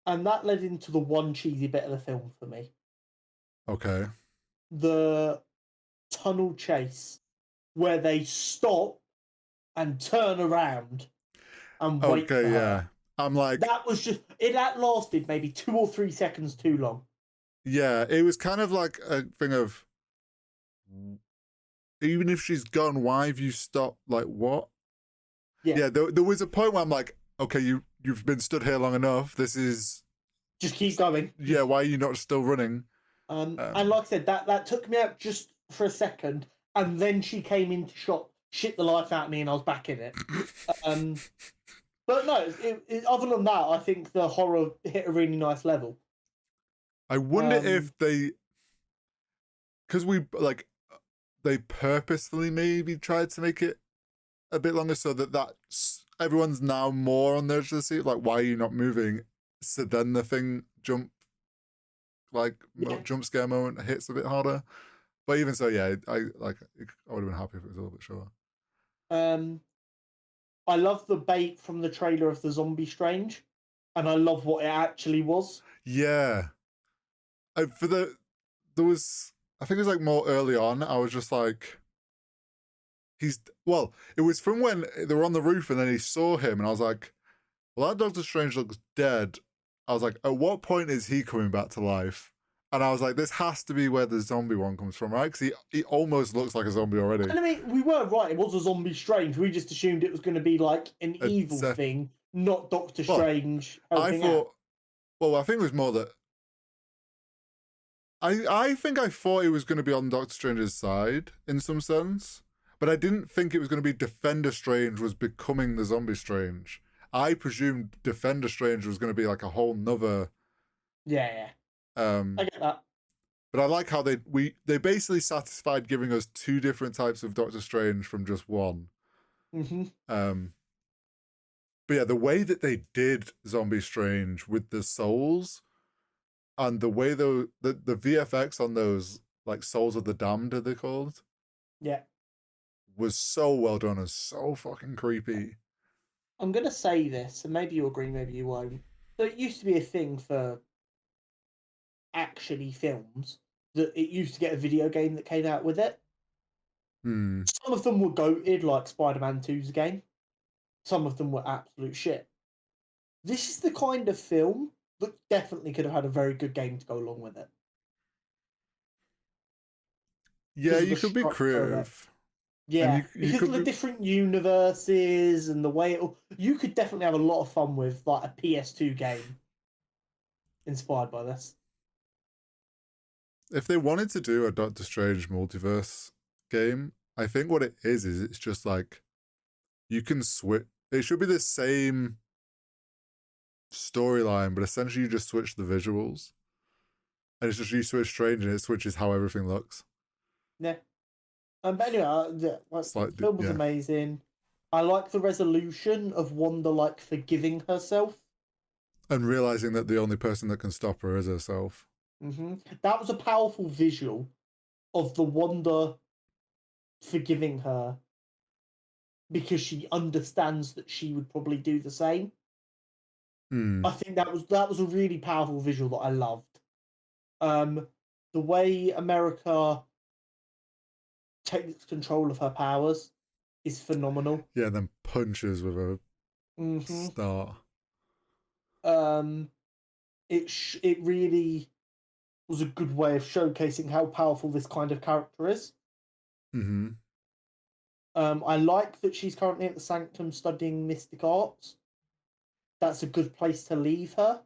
Speaker 1: and that led into the one cheesy bit of the film for me:
Speaker 2: Okay.
Speaker 1: the tunnel chase, where they stop and turn around and wait for
Speaker 2: Okay. Yeah.
Speaker 1: her.
Speaker 2: I'm like,
Speaker 1: That was just it. That lasted maybe 2 or 3 seconds too long.
Speaker 2: yeah. It was kind of like a thing of, even if she's gone, why have you stopped? Like, what?
Speaker 1: Yeah,
Speaker 2: Yeah. There was a point where I'm like, okay, you've been stood here long enough. This is,
Speaker 1: just keep going.
Speaker 2: yeah. Why are you not still running?
Speaker 1: And like I said, that took me out just for a second, and then she came into shot, shit the life out of me, and I was back in it. Um, but no, other than that, I think the horror hit a really nice level.
Speaker 2: I wonder
Speaker 1: Um,
Speaker 2: if because we like, they purposefully maybe tried to make it a bit longer so that's everyone's now more on the edge of the seat. Like, why are you not moving? So then the thing
Speaker 1: yeah,
Speaker 2: jump scare moment hits a bit harder. But even so, yeah, I would have been happy if it was a little bit shorter.
Speaker 1: um, I love the bait from the trailer of the Zombie Strange, and I love what it actually was.
Speaker 2: Yeah, for there was, I think it was like more early on. I was just like, well, it was from when they were on the roof and then he saw him, and I was like, well, that Doctor Strange looks dead. I was like, at what point is he coming back to life? And I was like, this has to be where the zombie one comes from, right? Because he almost looks like a zombie already.
Speaker 1: And I mean, we were right; it was a Zombie Strange. We just assumed it was going to be like an evil
Speaker 2: It's,
Speaker 1: thing, not Doctor
Speaker 2: well,
Speaker 1: Strange
Speaker 2: I
Speaker 1: helping out.
Speaker 2: thought, well, I think it was more that I think I thought it was going to be on Doctor Strange's side in some sense, but I didn't think it was going to be Defender Strange was becoming the Zombie Strange. I presumed Defender Strange was going to be like a whole nother.
Speaker 1: Yeah, I
Speaker 2: Um,
Speaker 1: get that.
Speaker 2: but I like how they basically satisfied giving us two different types of Doctor Strange from just one.
Speaker 1: Hmm.
Speaker 2: Um, but yeah, the way that they did Zombie Strange with the souls and the way the VFX on those like Souls of the Damned, are they called?
Speaker 1: Yeah.
Speaker 2: Was so well done and so fucking creepy.
Speaker 1: I'm going to say this, and maybe you agree, maybe you won't. So it used to be a thing for actually films that it used to get a video game that came out with it.
Speaker 2: Hmm.
Speaker 1: Some of them were goated, like Spider-Man 2's game. Some of them were absolute shit. This is the kind of film that definitely could have had a very good game to go along with it
Speaker 2: Yeah,
Speaker 1: because of
Speaker 2: you
Speaker 1: the
Speaker 2: could be
Speaker 1: structure of it.
Speaker 2: creative, and
Speaker 1: Yeah,
Speaker 2: you
Speaker 1: because of
Speaker 2: could
Speaker 1: the
Speaker 2: be
Speaker 1: different universes and the way you could definitely have a lot of fun with like a PS2 game inspired by this.
Speaker 2: if they wanted to do a Doctor Strange multiverse game. I think what it is it's just like you can switch. It should be the same storyline, but essentially you just switch the visuals, and it's just you switch Strange, and it switches how everything looks.
Speaker 1: Yeah. But anyway, yeah, like I
Speaker 2: It's
Speaker 1: said,
Speaker 2: like
Speaker 1: the film was
Speaker 2: yeah,
Speaker 1: amazing. I like the resolution of Wanda like forgiving herself.
Speaker 2: and realizing that the only person that can stop her is herself.
Speaker 1: That was a powerful visual of the Wanda forgiving her because she understands that she would probably do the same.
Speaker 2: Hmm.
Speaker 1: I think that was a really powerful visual that I loved. Um, the way America takes control of her powers is phenomenal.
Speaker 2: Yeah, and then punches with a
Speaker 1: Mm-hmm.
Speaker 2: Start.
Speaker 1: It really was a good way of showcasing how powerful this kind of character is.
Speaker 2: Mm-hmm.
Speaker 1: I like that she's currently at the Sanctum studying mystic arts. That's a good place to leave her.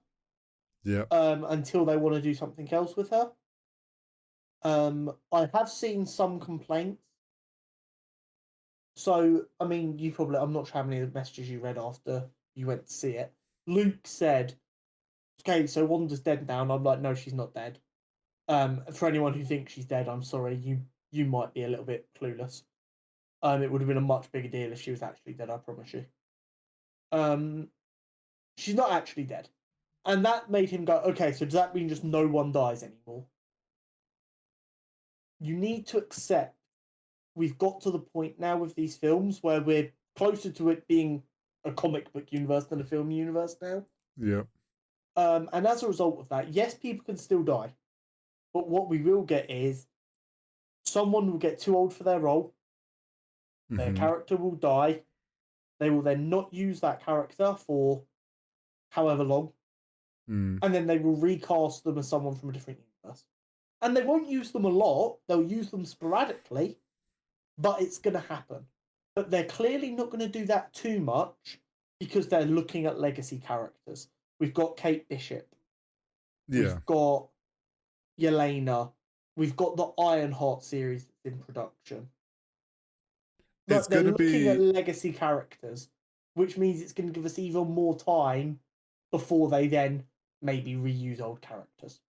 Speaker 2: Yep.
Speaker 1: Until they want to do something else with her. I have seen some complaints. So, I mean, I'm not sure how many of the messages you read after you went to see it. Luke said, okay, so Wanda's dead now. And I'm like, no, she's not dead. For anyone who thinks she's dead, I'm sorry, you might be a little bit clueless. It would have been a much bigger deal if she was actually dead, I promise you. She's not actually dead. And that made him go, okay, so does that mean just no one dies anymore? You need to accept we've got to the point now with these films where we're closer to it being a comic book universe than a film universe now.
Speaker 2: Yep.
Speaker 1: And as a result of that, yes, people can still die. But what we will get is someone will get too old for their role, their
Speaker 2: Mm-hmm.
Speaker 1: character will die, they will then not use that character for however long,
Speaker 2: Mm.
Speaker 1: and then they will recast them as someone from a different universe. And they won't use them a lot, they'll use them sporadically, but it's going to happen. But they're clearly not going to do that too much because they're looking at legacy characters. We've got Kate Bishop,
Speaker 2: Yeah.
Speaker 1: we've got Yelena, we've got the Ironheart series that's in production.
Speaker 2: It's
Speaker 1: Like they're
Speaker 2: gonna
Speaker 1: looking at
Speaker 2: be.
Speaker 1: legacy characters, which means it's going to give us even more time before they then maybe reuse old characters.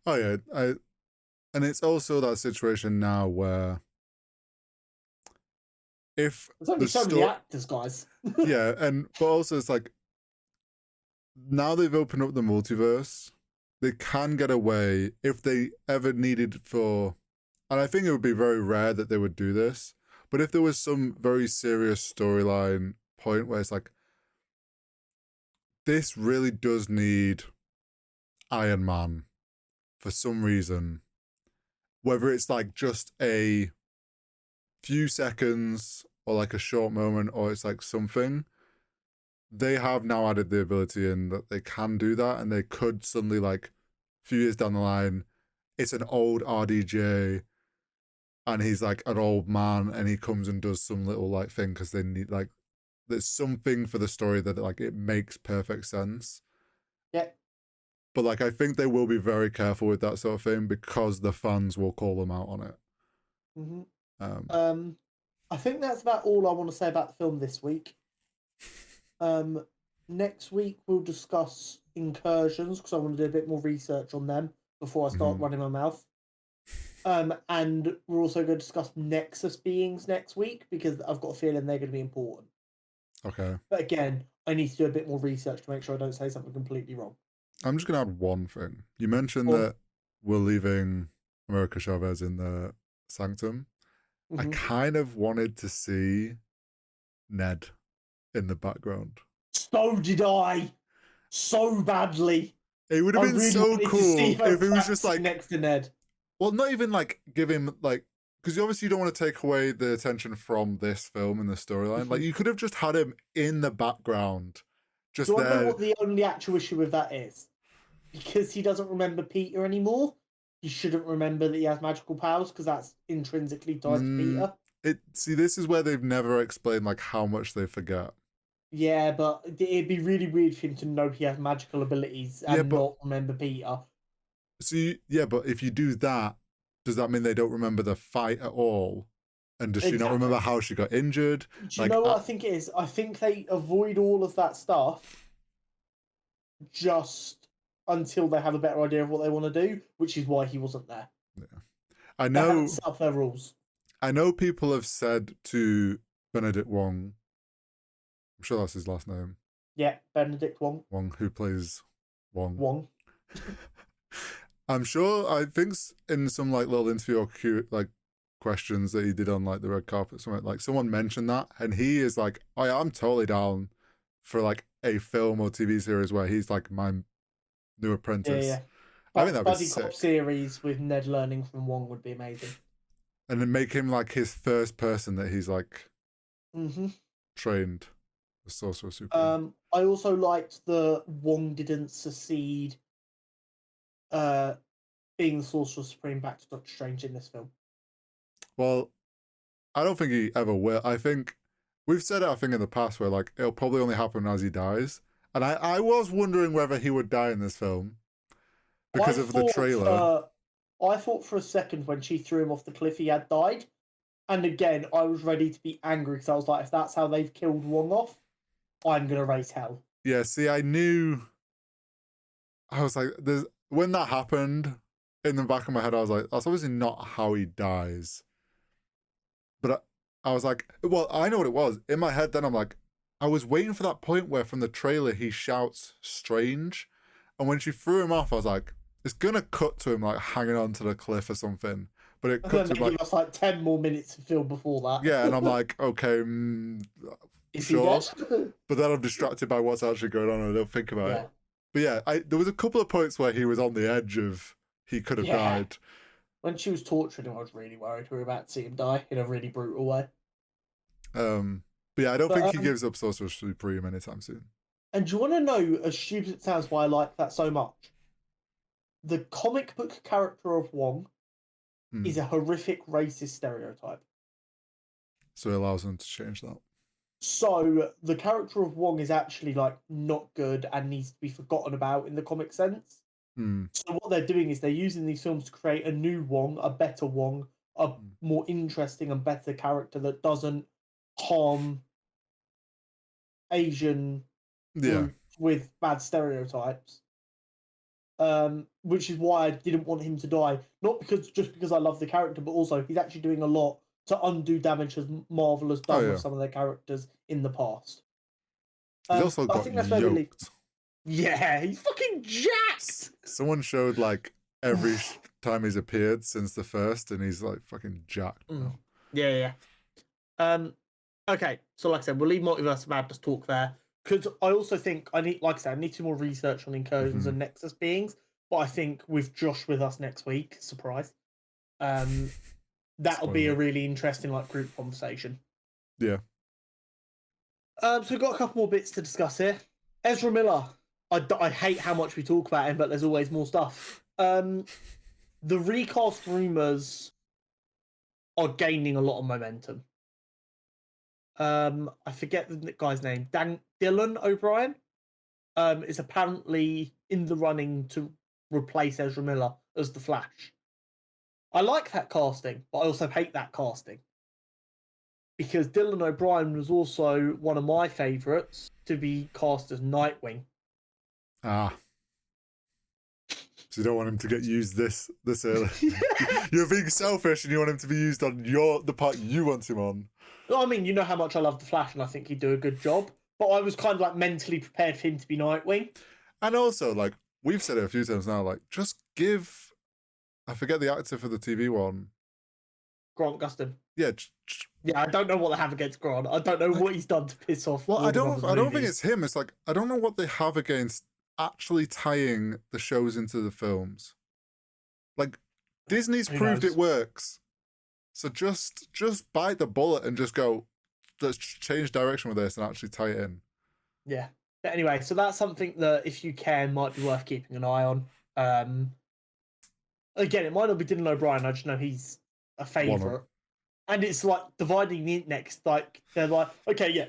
Speaker 2: Oh yeah. And it's also that situation now where if
Speaker 1: There's only
Speaker 2: the
Speaker 1: so many
Speaker 2: story,
Speaker 1: actors, guys.
Speaker 2: yeah, and but also it's like now they've opened up the multiverse, they can get away if they ever needed for, and I think it would be very rare that they would do this, but if there was some very serious storyline point where it's like, this really does need Iron Man for some reason, whether it's like just a few seconds or like a short moment or it's like something, they have now added the ability in that they can do that, and they could suddenly, like a few years down the line, it's an old RDJ and he's like an old man and he comes and does some little like thing because they need like there's something for the story that like it makes perfect sense.
Speaker 1: Yeah.
Speaker 2: But like I think they will be very careful with that sort of thing because the fans will call them out on it.
Speaker 1: Mm-hmm.
Speaker 2: Um,
Speaker 1: I think that's about all I want to say about the film this week. Um, Next week we'll discuss incursions because I want to do a bit more research on them before I start
Speaker 2: mhm.
Speaker 1: running my mouth. And we're also going to discuss Nexus beings next week because I've got a feeling they're going to be important.
Speaker 2: Okay.
Speaker 1: But again, I need to do a bit more research to make sure I don't say something completely wrong.
Speaker 2: I'm just gonna add one thing. You mentioned
Speaker 1: Or,
Speaker 2: that we're leaving America Chavez in the Sanctum. I
Speaker 1: mm-hmm.
Speaker 2: kind of wanted to see Ned in the background.
Speaker 1: So did I, so badly.
Speaker 2: It would have
Speaker 1: I
Speaker 2: been
Speaker 1: really
Speaker 2: so
Speaker 1: wanted to see
Speaker 2: cool
Speaker 1: her
Speaker 2: if it was just
Speaker 1: practicing
Speaker 2: like,
Speaker 1: next to Ned.
Speaker 2: well, not even like give him like, because you obviously don't want to take away the attention from this film and the storyline. Like
Speaker 1: Mm-hmm.
Speaker 2: you could have just had him in the background,
Speaker 1: Do
Speaker 2: just
Speaker 1: you want to know
Speaker 2: there.
Speaker 1: what the only actual issue with that is? Because he doesn't remember Peter anymore, he shouldn't remember that he has magical powers because that's intrinsically tied to Peter.
Speaker 2: See, this is where they've never explained like how much they forget.
Speaker 1: Yeah, but it'd be really weird for him to know he has magical abilities
Speaker 2: Yeah,
Speaker 1: and
Speaker 2: but
Speaker 1: not remember Peter.
Speaker 2: see, yeah, but if you do that, does that mean they don't remember the fight at all? And does she not remember
Speaker 1: Exactly.
Speaker 2: how she got injured?
Speaker 1: Do you
Speaker 2: Like,
Speaker 1: know what I think it is? I think they avoid all of that stuff just until they have a better idea of what they want to do, which is why he wasn't there.
Speaker 2: yeah. I
Speaker 1: They haven't
Speaker 2: know,
Speaker 1: set up their rules.
Speaker 2: I know people have said to Benedict Wong, I'm sure that's his last name,
Speaker 1: Yeah, Benedict Wong.
Speaker 2: Wong, who plays Wong.
Speaker 1: Wong.
Speaker 2: I'm sure. I think in some like little interview or like questions that he did on like the red carpet, something like someone mentioned that, and he is like, "Oh yeah, I'm totally down for like a film or TV series where he's like my new
Speaker 1: Yeah,
Speaker 2: apprentice."
Speaker 1: yeah.
Speaker 2: I think
Speaker 1: But
Speaker 2: that'd be
Speaker 1: buddy cop
Speaker 2: sick,
Speaker 1: series with Ned learning from Wong would be amazing.
Speaker 2: and then make him like his first person that he's like
Speaker 1: Mm-hmm.
Speaker 2: trained. the Sorcerer Supreme.
Speaker 1: I also liked the Wong didn't succeed being the Sorcerer Supreme back to Doctor Strange in this film.
Speaker 2: Well, I don't think he ever will. I think we've said it, I think, in the past where like it'll probably only happen as he dies. And I was wondering whether he would die in this film because of the trailer.
Speaker 1: I thought for a second when she threw him off the cliff he had died. And again, I was ready to be angry because I was like, if that's how they've killed Wong off, I'm going to raise hell.
Speaker 2: Yeah, see, I was like, when that happened, in the back of my head, I was like, that's obviously not how he dies. But I was like, well, I know what it was. In my head, then I'm like, I was waiting for that point where from the trailer he shouts strange. And when she threw him off, I was like, it's going to cut to him like hanging onto the cliff or something. But it cut to
Speaker 1: him like, give us like 10 more minutes to film before that.
Speaker 2: Yeah, and I'm like, okay,
Speaker 1: Is
Speaker 2: sure.
Speaker 1: he dead?
Speaker 2: But then I'm distracted by what's actually going on and I don't think about it. But yeah, there was a couple of points where he was on the edge of he could have died.
Speaker 1: When she was torturing him, I was really worried we were about to see him die in a really brutal way.
Speaker 2: But yeah, I don't think he gives up Sorcerer Supreme anytime soon.
Speaker 1: And do you want to know, as stupid as it sounds, why I like that so much? The comic book character of Wong is a horrific racist stereotype.
Speaker 2: So it allows them to change that.
Speaker 1: So the character of Wong is actually like not good and needs to be forgotten about in the comic sense. So what they're doing is they're using these films to create a new Wong, a better Wong, a more interesting and better character that doesn't harm Asian with bad stereotypes. Which is why I didn't want him to die. Not because I love the character, but also he's actually doing a lot to undo damage as Marvel has done with some of their characters in the past.
Speaker 2: He's also got yoked.
Speaker 1: Yeah, he's fucking jacked.
Speaker 2: Someone showed like every time he's appeared since the first, and he's like fucking jacked now.
Speaker 1: Yeah. Okay, so like I said, we'll leave Multiverse of Madness talk there because I also think I need some more research on incursions and Nexus beings. But I think with Josh with us next week, surprise, that'll be a really interesting group conversation.
Speaker 2: Yeah.
Speaker 1: So we've got a couple more bits to discuss here. Ezra Miller. I hate how much we talk about him, but there's always more stuff. The recast rumors are gaining a lot of momentum. I forget the guy's name. Dylan O'Brien is apparently in the running to replace Ezra Miller as the Flash. I like that casting, but I also hate that casting. Because Dylan O'Brien was also one of my favourites to be cast as Nightwing.
Speaker 2: So you don't want him to get used this early. You're being selfish and you want him to be used on the part you want him on.
Speaker 1: I mean, you know how much I love the Flash and I think he'd do a good job. But I was kind of mentally prepared for him to be Nightwing.
Speaker 2: And also, we've said it a few times now, just give... I forget the actor for the TV one.
Speaker 1: Grant Gustin.
Speaker 2: Yeah.
Speaker 1: Yeah, I don't know what they have against Grant. I don't know what he's done to piss off.
Speaker 2: Well, I don't think it's him. It's I don't know what they have against actually tying the shows into the films. Disney's proved it works. So just bite the bullet and just go, let's change direction with this and actually tie it in.
Speaker 1: Yeah. But anyway, so that's something that, if you can, might be worth keeping an eye on. Again, it might not be Dylan O'Brien. I just know he's a favourite. And it's dividing the internet. They're like, okay, yeah,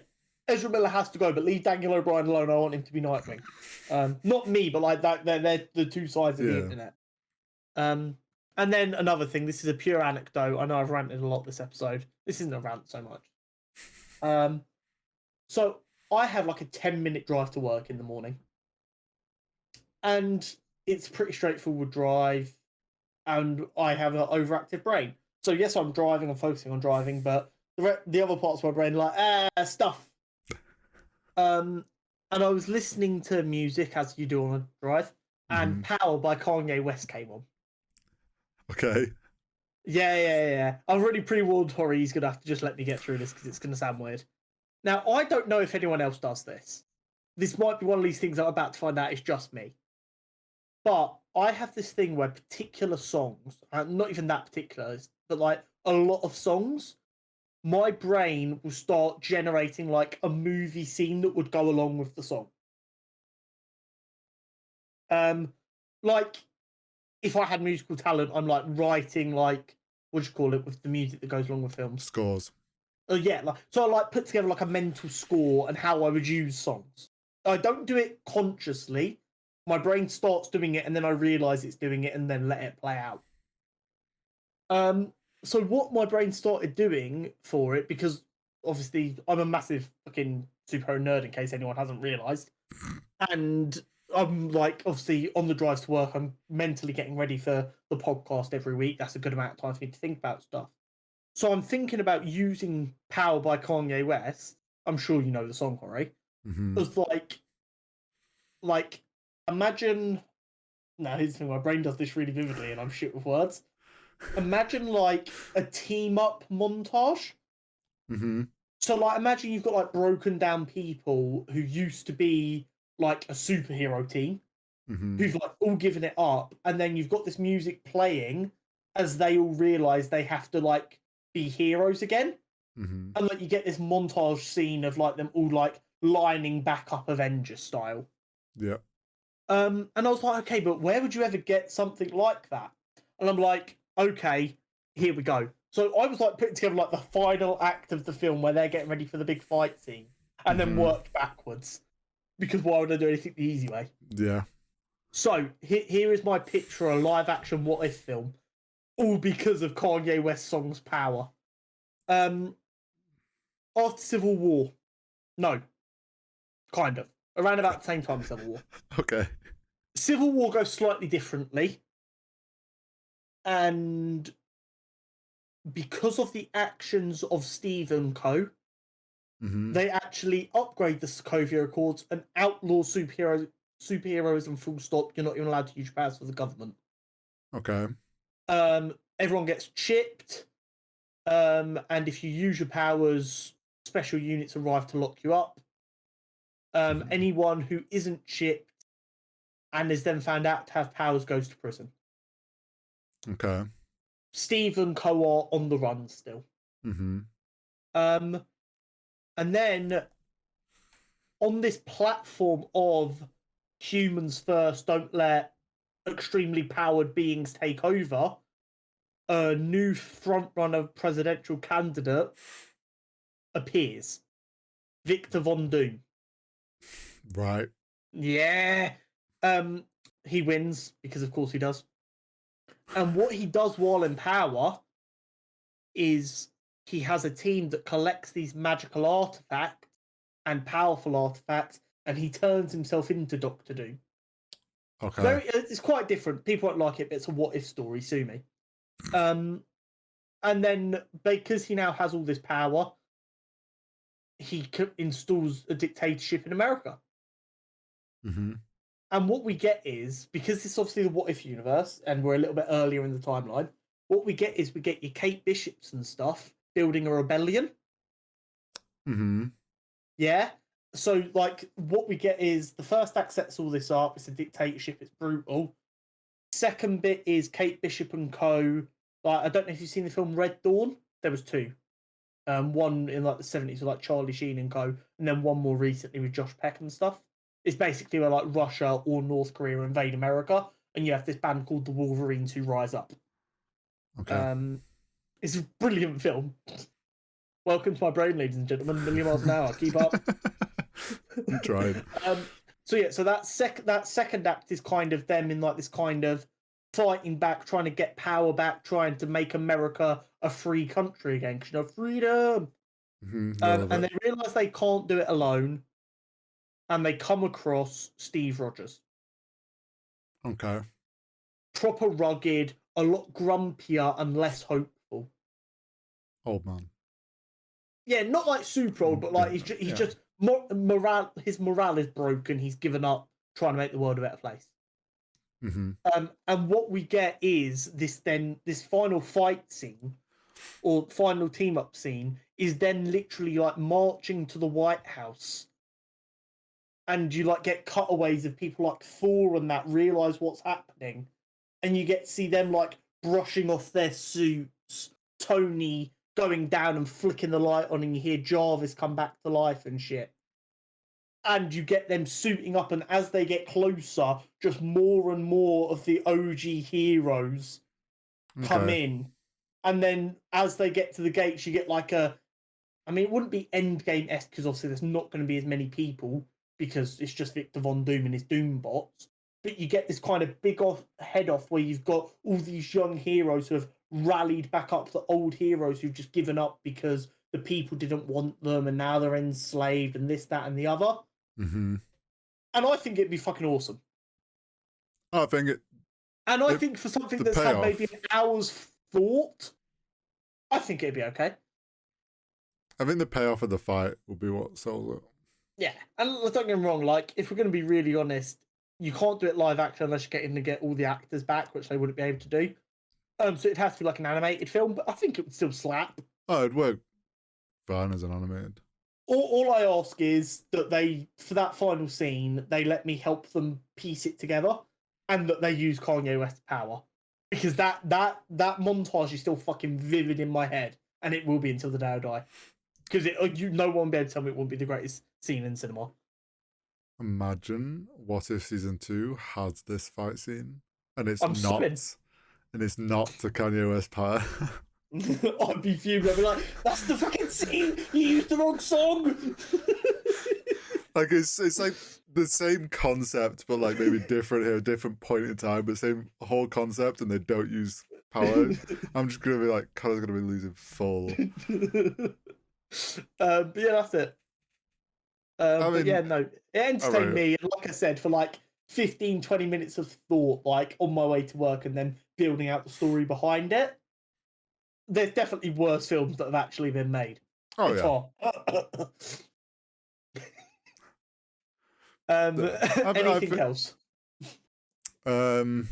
Speaker 1: Ezra Miller has to go, but leave Daniel O'Brien alone. I want him to be Nightwing. Not me, but that they're the two sides of the internet. And then another thing, this is a pure anecdote. I know I've ranted a lot this episode. This isn't a rant so much. So I have a 10-minute drive to work in the morning. And it's a pretty straightforward drive. And I have an overactive brain. So yes, I'm driving, I'm focusing on driving, but the other parts of my brain are stuff. And I was listening to music, as you do on a drive, and Power by Kanye West came on.
Speaker 2: Okay.
Speaker 1: Yeah. I've already pre-warned Tori he's going to have to just let me get through this because it's going to sound weird. Now, I don't know if anyone else does this. This might be one of these things I'm about to find out is just me. But I have this thing where particular songs, not even that particular, but a lot of songs, my brain will start generating like a movie scene that would go along with the song. Like if I had musical talent, I'm like writing like what do you call it with the music that goes along with films?
Speaker 2: Scores.
Speaker 1: Oh yeah, like so I like put together like a mental score and how I would use songs. I don't do it consciously. My brain starts doing it and then I realize it's doing it and then let it play out. So what my brain started doing for it, because obviously I'm a massive fucking superhero nerd in case anyone hasn't realized, and I'm like obviously on the drive to work, I'm mentally getting ready for the podcast every week. That's a good amount of time for me to think about stuff. So I'm thinking about using Power by Kanye West. I'm sure you know the song, Corey.
Speaker 2: Mm-hmm.
Speaker 1: As like imagine. No, here's the thing. My brain does this really vividly, and I'm shit with words. Imagine like a team up montage.
Speaker 2: Mm-hmm.
Speaker 1: So like imagine you've got like broken down people who used to be like a superhero team
Speaker 2: Mm-hmm.
Speaker 1: who've like all given it up, and then you've got this music playing as they all realize they have to like be heroes again.
Speaker 2: Mm-hmm.
Speaker 1: And like you get this montage scene of like them all like lining back up Avengers style.
Speaker 2: Yeah.
Speaker 1: And I was like, okay, but where would you ever get something like that? And I'm like, okay, here we go. So I was like putting together like the final act of the film where they're getting ready for the big fight scene, and then worked backwards because why would I do anything the easy way?
Speaker 2: Yeah.
Speaker 1: So here is my pitch for a live action what if film, all because of Kanye West's song's power. After Civil War, no, kind of around about the same time as Civil War.
Speaker 2: Okay.
Speaker 1: Civil War goes slightly differently, and because of the actions of Steve and Co, they actually upgrade the Sokovia Accords and outlaw superheroism full stop. You're not even allowed to use powers for the government.
Speaker 2: Okay.
Speaker 1: Everyone gets chipped, and if you use your powers, special units arrive to lock you up. Anyone who isn't chipped and is then found out to have powers goes to prison.
Speaker 2: Okay.
Speaker 1: Steve and Co are on the run still. And then on this platform of humans first, don't let extremely powered beings take over, a new frontrunner presidential candidate appears. Victor Von Doom.
Speaker 2: Right.
Speaker 1: Yeah. He wins because of course he does. And what he does while in power is he has a team that collects these magical artifacts and powerful artifacts, and he turns himself into Doctor Doom.
Speaker 2: Okay.
Speaker 1: It's quite different. People won't like it, but it's a what if story. Sue me. And then because he now has all this power, he installs a dictatorship in America. And what we get is, because it's obviously the what if universe, and we're a little bit earlier in the timeline, what we get is we get your Kate Bishops and stuff building a rebellion. Yeah. So like what we get is the first act sets all this up. It's a dictatorship. It's brutal. Second bit is Kate Bishop and Co. Like I don't know if you've seen the film Red Dawn. There was two. One in like the 70s with like Charlie Sheen and Co. And then one more recently with Josh Peck and stuff. It's basically where like Russia or North Korea invade America, and you have this band called the Wolverines who rise up.
Speaker 2: Okay.
Speaker 1: It's a brilliant film. Welcome to my brain, ladies and gentlemen. A million miles an hour. Keep up.
Speaker 2: I'm trying.
Speaker 1: So that second act is kind of them in like this kind of fighting back, trying to get power back, trying to make America a free country again. Because you know, freedom. And they realize they can't do it alone, and they come across Steve Rogers.
Speaker 2: Okay.
Speaker 1: Proper rugged, a lot grumpier and less hopeful.
Speaker 2: Old man.
Speaker 1: Yeah, not like super old, but like he's just morale. His morale is broken. He's given up trying to make the world a better place. And what we get is this final fight scene or final team up scene is then literally like marching to the White House, and you like get cutaways of people like Thor and that realize what's happening, and you get to see them like brushing off their suits. Tony going down and flicking the light on, and you hear Jarvis come back to life and shit. And you get them suiting up, and as they get closer, just more and more of the OG heroes come in. And then as they get to the gates, you get like a... I mean, it wouldn't be Endgame-esque, because obviously there's not going to be as many people, because it's just Victor Von Doom and his Doom bots. But you get this kind of big head-off where you've got all these young heroes who have rallied back up to old heroes who've just given up because the people didn't want them, and now they're enslaved, and this, that, and the other.
Speaker 2: Mm-hmm.
Speaker 1: And I think it'd be fucking awesome.
Speaker 2: I think it...
Speaker 1: And I think for something that's had maybe an hour's thought, I think it'd be okay.
Speaker 2: I think the payoff of the fight will be what sells it.
Speaker 1: Yeah, and don't get me wrong, like, if we're going to be really honest, you can't do it live action unless you're getting to get all the actors back, which they wouldn't be able to do. So it'd have to be like an animated film, but I think it would still slap.
Speaker 2: Oh, it'd work fine as an animated.
Speaker 1: All I ask is that they, for that final scene, they let me help them piece it together, and that they use Kanye West's power. Because that montage is still fucking vivid in my head, and it will be until the day I die. Because no one will be able to tell me it wouldn't be the greatest scene in cinema.
Speaker 2: Imagine what if season 2 has this fight scene, and it's not to Kanye West power.
Speaker 1: I'd be fuming. I'd be like, "That's the fucking scene. You used the wrong song."
Speaker 2: Like it's like the same concept, but like maybe different here, different point in time, but same whole concept, and they don't use power. I'm just gonna be like, Connor's gonna be losing full.
Speaker 1: But yeah, that's it. But yeah, no, it entertained me. And like I said, for like 15-20 minutes of thought, like on my way to work, and then building out the story behind it. There's definitely worse films that have actually been made.
Speaker 2: Oh
Speaker 1: yeah. Anything else?
Speaker 2: I mean,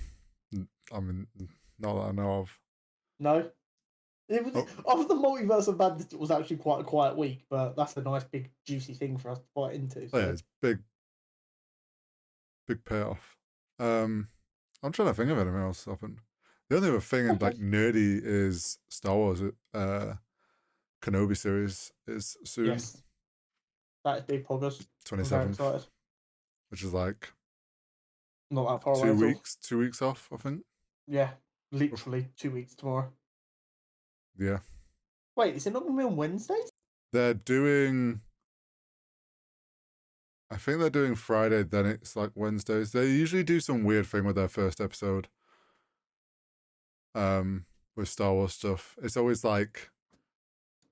Speaker 2: not that I know of.
Speaker 1: No. Other than Multiverse of Madness, it was actually quite a quiet week, but that's a nice big juicy thing for us to bite into. So.
Speaker 2: Oh, yeah, it's big payoff. I'm trying to think of anything else happened. The only other thing in like nerdy is Star Wars. Kenobi series is soon.
Speaker 1: Yes, that is big progress.
Speaker 2: 27th, which is like
Speaker 1: not that far away.
Speaker 2: 2 weeks. 2 weeks off, I think.
Speaker 1: Yeah, literally 2 weeks tomorrow.
Speaker 2: Yeah.
Speaker 1: Wait, is it not going to be on Wednesdays?
Speaker 2: They're doing... I think they're doing Friday, then it's like Wednesdays. They usually do some weird thing with their first episode. With Star Wars stuff. It's always like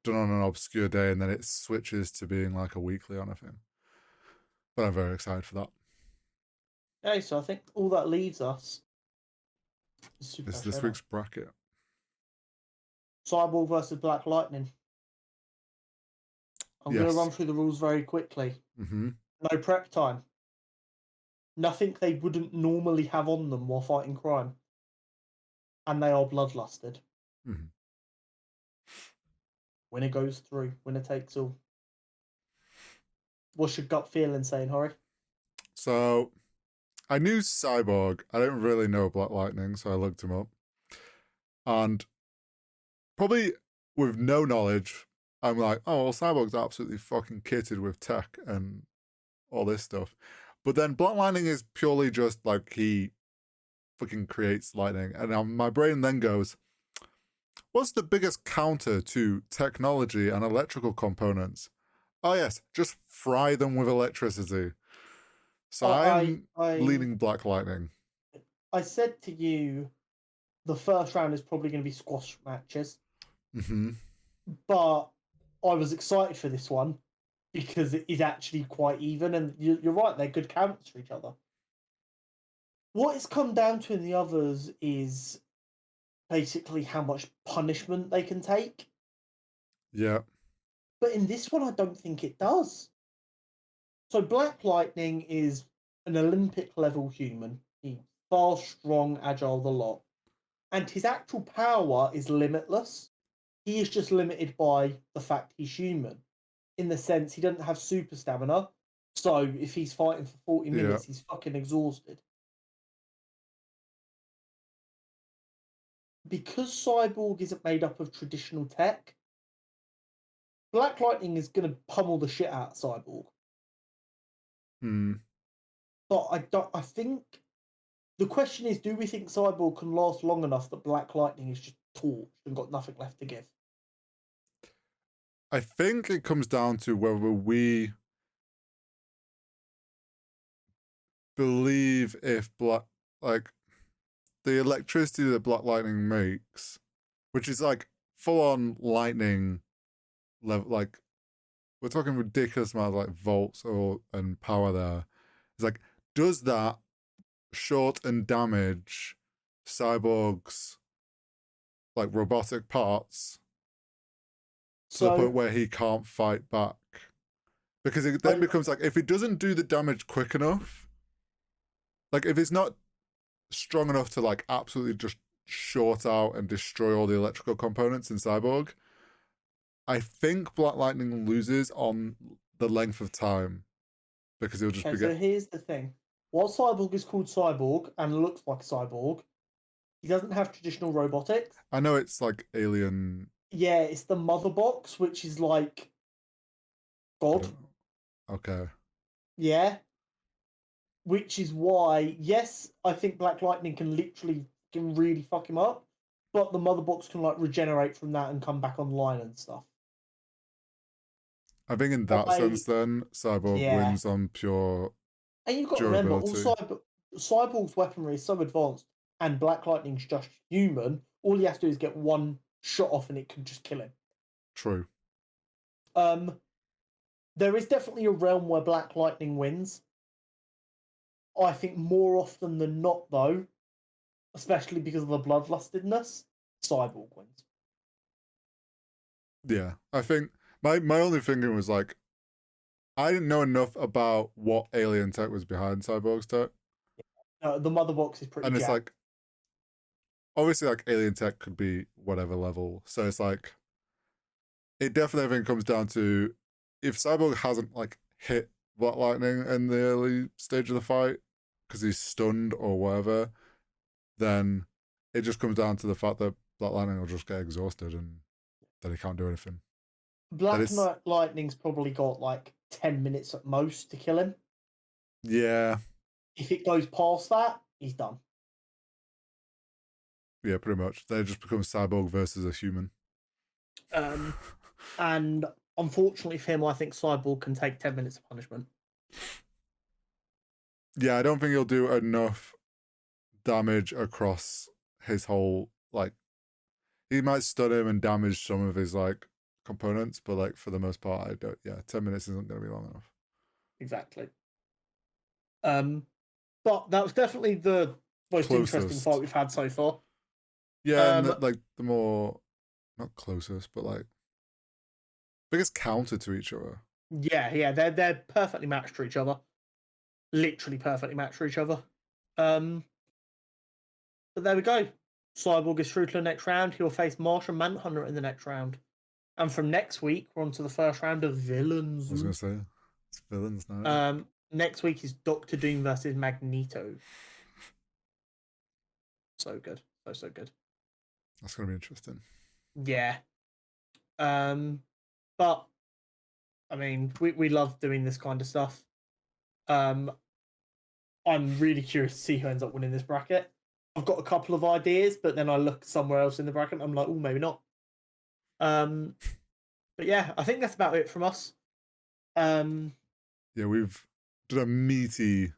Speaker 2: done on an obscure day, and then it switches to being like a weekly on a thing. But I'm very excited for that.
Speaker 1: Okay, so I think all that leaves us
Speaker 2: is this week's bracket.
Speaker 1: Cyborg versus Black Lightning. I'm going to run through the rules very quickly.
Speaker 2: Mm-hmm.
Speaker 1: No prep time. Nothing they wouldn't normally have on them while fighting crime. And they are bloodlusted.
Speaker 2: Mm-hmm.
Speaker 1: Winner goes through. Winner takes all. What's your gut feeling saying, Hori?
Speaker 2: So, I knew Cyborg. I didn't really know Black Lightning, so I looked him up. And probably with no knowledge, I'm like, oh, well, Cyborg's absolutely fucking kitted with tech and all this stuff. But then Black Lightning is purely just like he fucking creates lightning. And my brain then goes, what's the biggest counter to technology and electrical components? Oh, yes, just fry them with electricity. So I'm leaning Black Lightning.
Speaker 1: I said to you, the first round is probably going to be squash matches.
Speaker 2: Mm-hmm.
Speaker 1: But I was excited for this one because it is actually quite even. And you're right, they're good counters for each other. What it's come down to in the others is basically how much punishment they can take.
Speaker 2: Yeah.
Speaker 1: But in this one, I don't think it does. So Black Lightning is an Olympic level human. He's fast, strong, agile, the lot. And his actual power is limitless. He is just limited by the fact he's human. In the sense, he doesn't have super stamina. So if he's fighting for 40 minutes, he's fucking exhausted. Because Cyborg isn't made up of traditional tech, Black Lightning is going to pummel the shit out of Cyborg.
Speaker 2: Hmm.
Speaker 1: But I think the question is, do we think Cyborg can last long enough that Black Lightning is just torched and got nothing left to give?
Speaker 2: I think it comes down to whether we believe if like the electricity that Black Lightning makes, which is like full on lightning level, like we're talking ridiculous amount of like volts and power there. It's like, does that short and damage Cyborg's like robotic parts to the point where he can't fight back? Because it then becomes like, if it doesn't do the damage quick enough, like if it's not strong enough to like absolutely just short out and destroy all the electrical components in Cyborg, I think Black Lightning loses on the length of time because it'll just be.
Speaker 1: So here's the thing: while Cyborg is called Cyborg and looks like a cyborg, he doesn't have traditional robotics.
Speaker 2: I know it's like alien.
Speaker 1: Yeah, it's the mother box, which is like God.
Speaker 2: Okay.
Speaker 1: Yeah. Which is why, yes, I think Black Lightning can really fuck him up, but the mother box can like regenerate from that and come back online and stuff.
Speaker 2: I think in that sense, then Cyborg wins on pure.
Speaker 1: And you've got to remember, also Cyborg's weaponry is so advanced, and Black Lightning's just human. All he has to do is get one shot off, and it can just kill him.
Speaker 2: True.
Speaker 1: There is definitely a realm where Black Lightning wins. I think more often than not, though, especially because of the bloodlustedness, Cyborg wins.
Speaker 2: Yeah, I think my only thinking was like, I didn't know enough about what alien tech was behind Cyborg's tech.
Speaker 1: The mother box is pretty.
Speaker 2: And it's like, obviously, like alien tech could be whatever level. So it's like, it definitely I think comes down to if Cyborg hasn't like hit Black Lightning in the early stage of the fight because he's stunned or whatever, then it just comes down to the fact that Black Lightning will just get exhausted and then he can't do anything.
Speaker 1: Black Lightning's probably got like 10 minutes at most to kill him.
Speaker 2: Yeah.
Speaker 1: If it goes past that, he's done.
Speaker 2: Yeah, pretty much. They just become Cyborg versus a human.
Speaker 1: And unfortunately for him, I think Cyborg can take 10 minutes of punishment.
Speaker 2: Yeah, I don't think he'll do enough damage across his whole, like, he might stun him and damage some of his, like, components, but, like, for the most part, 10 minutes isn't going to be long enough.
Speaker 1: Exactly. But that was definitely the most interesting fight we've had so far.
Speaker 2: Yeah, and like, the more, not closest, but, like, biggest counter to each other.
Speaker 1: Yeah, they're perfectly matched to each other. Literally perfectly matched for each other. But there we go. Cyborg is through to the next round. He'll face Martian Manhunter in the next round. And from next week, we're on to the first round of villains.
Speaker 2: I was going to say, it's villains now.
Speaker 1: Next week is Doctor Doom versus Magneto. So good. So good.
Speaker 2: That's going to be interesting.
Speaker 1: Yeah. But, I mean, we love doing this kind of stuff. I'm really curious to see who ends up winning this bracket. I've got a couple of ideas, but then I look somewhere else in the bracket and I'm like, oh, maybe not. But yeah, I think that's about it from us.
Speaker 2: Yeah, we've done a meaty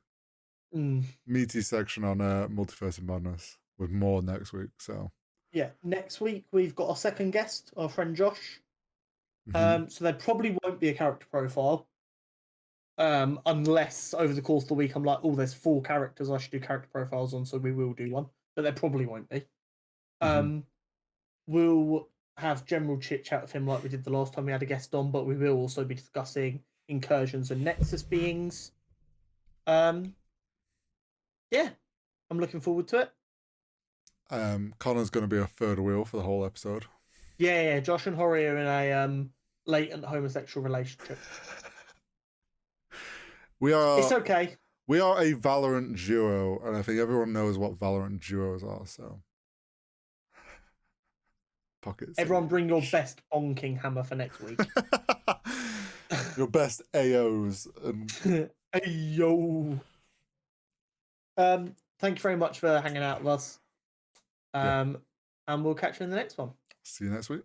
Speaker 2: section on Multiverse and Madness with more next week. So
Speaker 1: yeah, next week we've got our second guest, our friend Josh. So there probably won't be a character profile. Unless over the course of the week I'm like, oh, there's 4 characters I should do character profiles on, so we will do one. But there probably won't be. We'll have general chit chat with him like we did the last time we had a guest on, but we will also be discussing incursions and Nexus beings. Yeah, I'm looking forward to it.
Speaker 2: Connor's going to be a third wheel for the whole episode.
Speaker 1: Yeah. Josh and Hori are in a latent homosexual relationship. It's okay.
Speaker 2: We are a Valorant duo, and I think everyone knows what Valorant duos are, so pockets.
Speaker 1: Everyone, bring your best bonking hammer for next week.
Speaker 2: Your best AOs. And...
Speaker 1: Ayo. Thank you very much for hanging out with us. And we'll catch you in the next one.
Speaker 2: See you next week.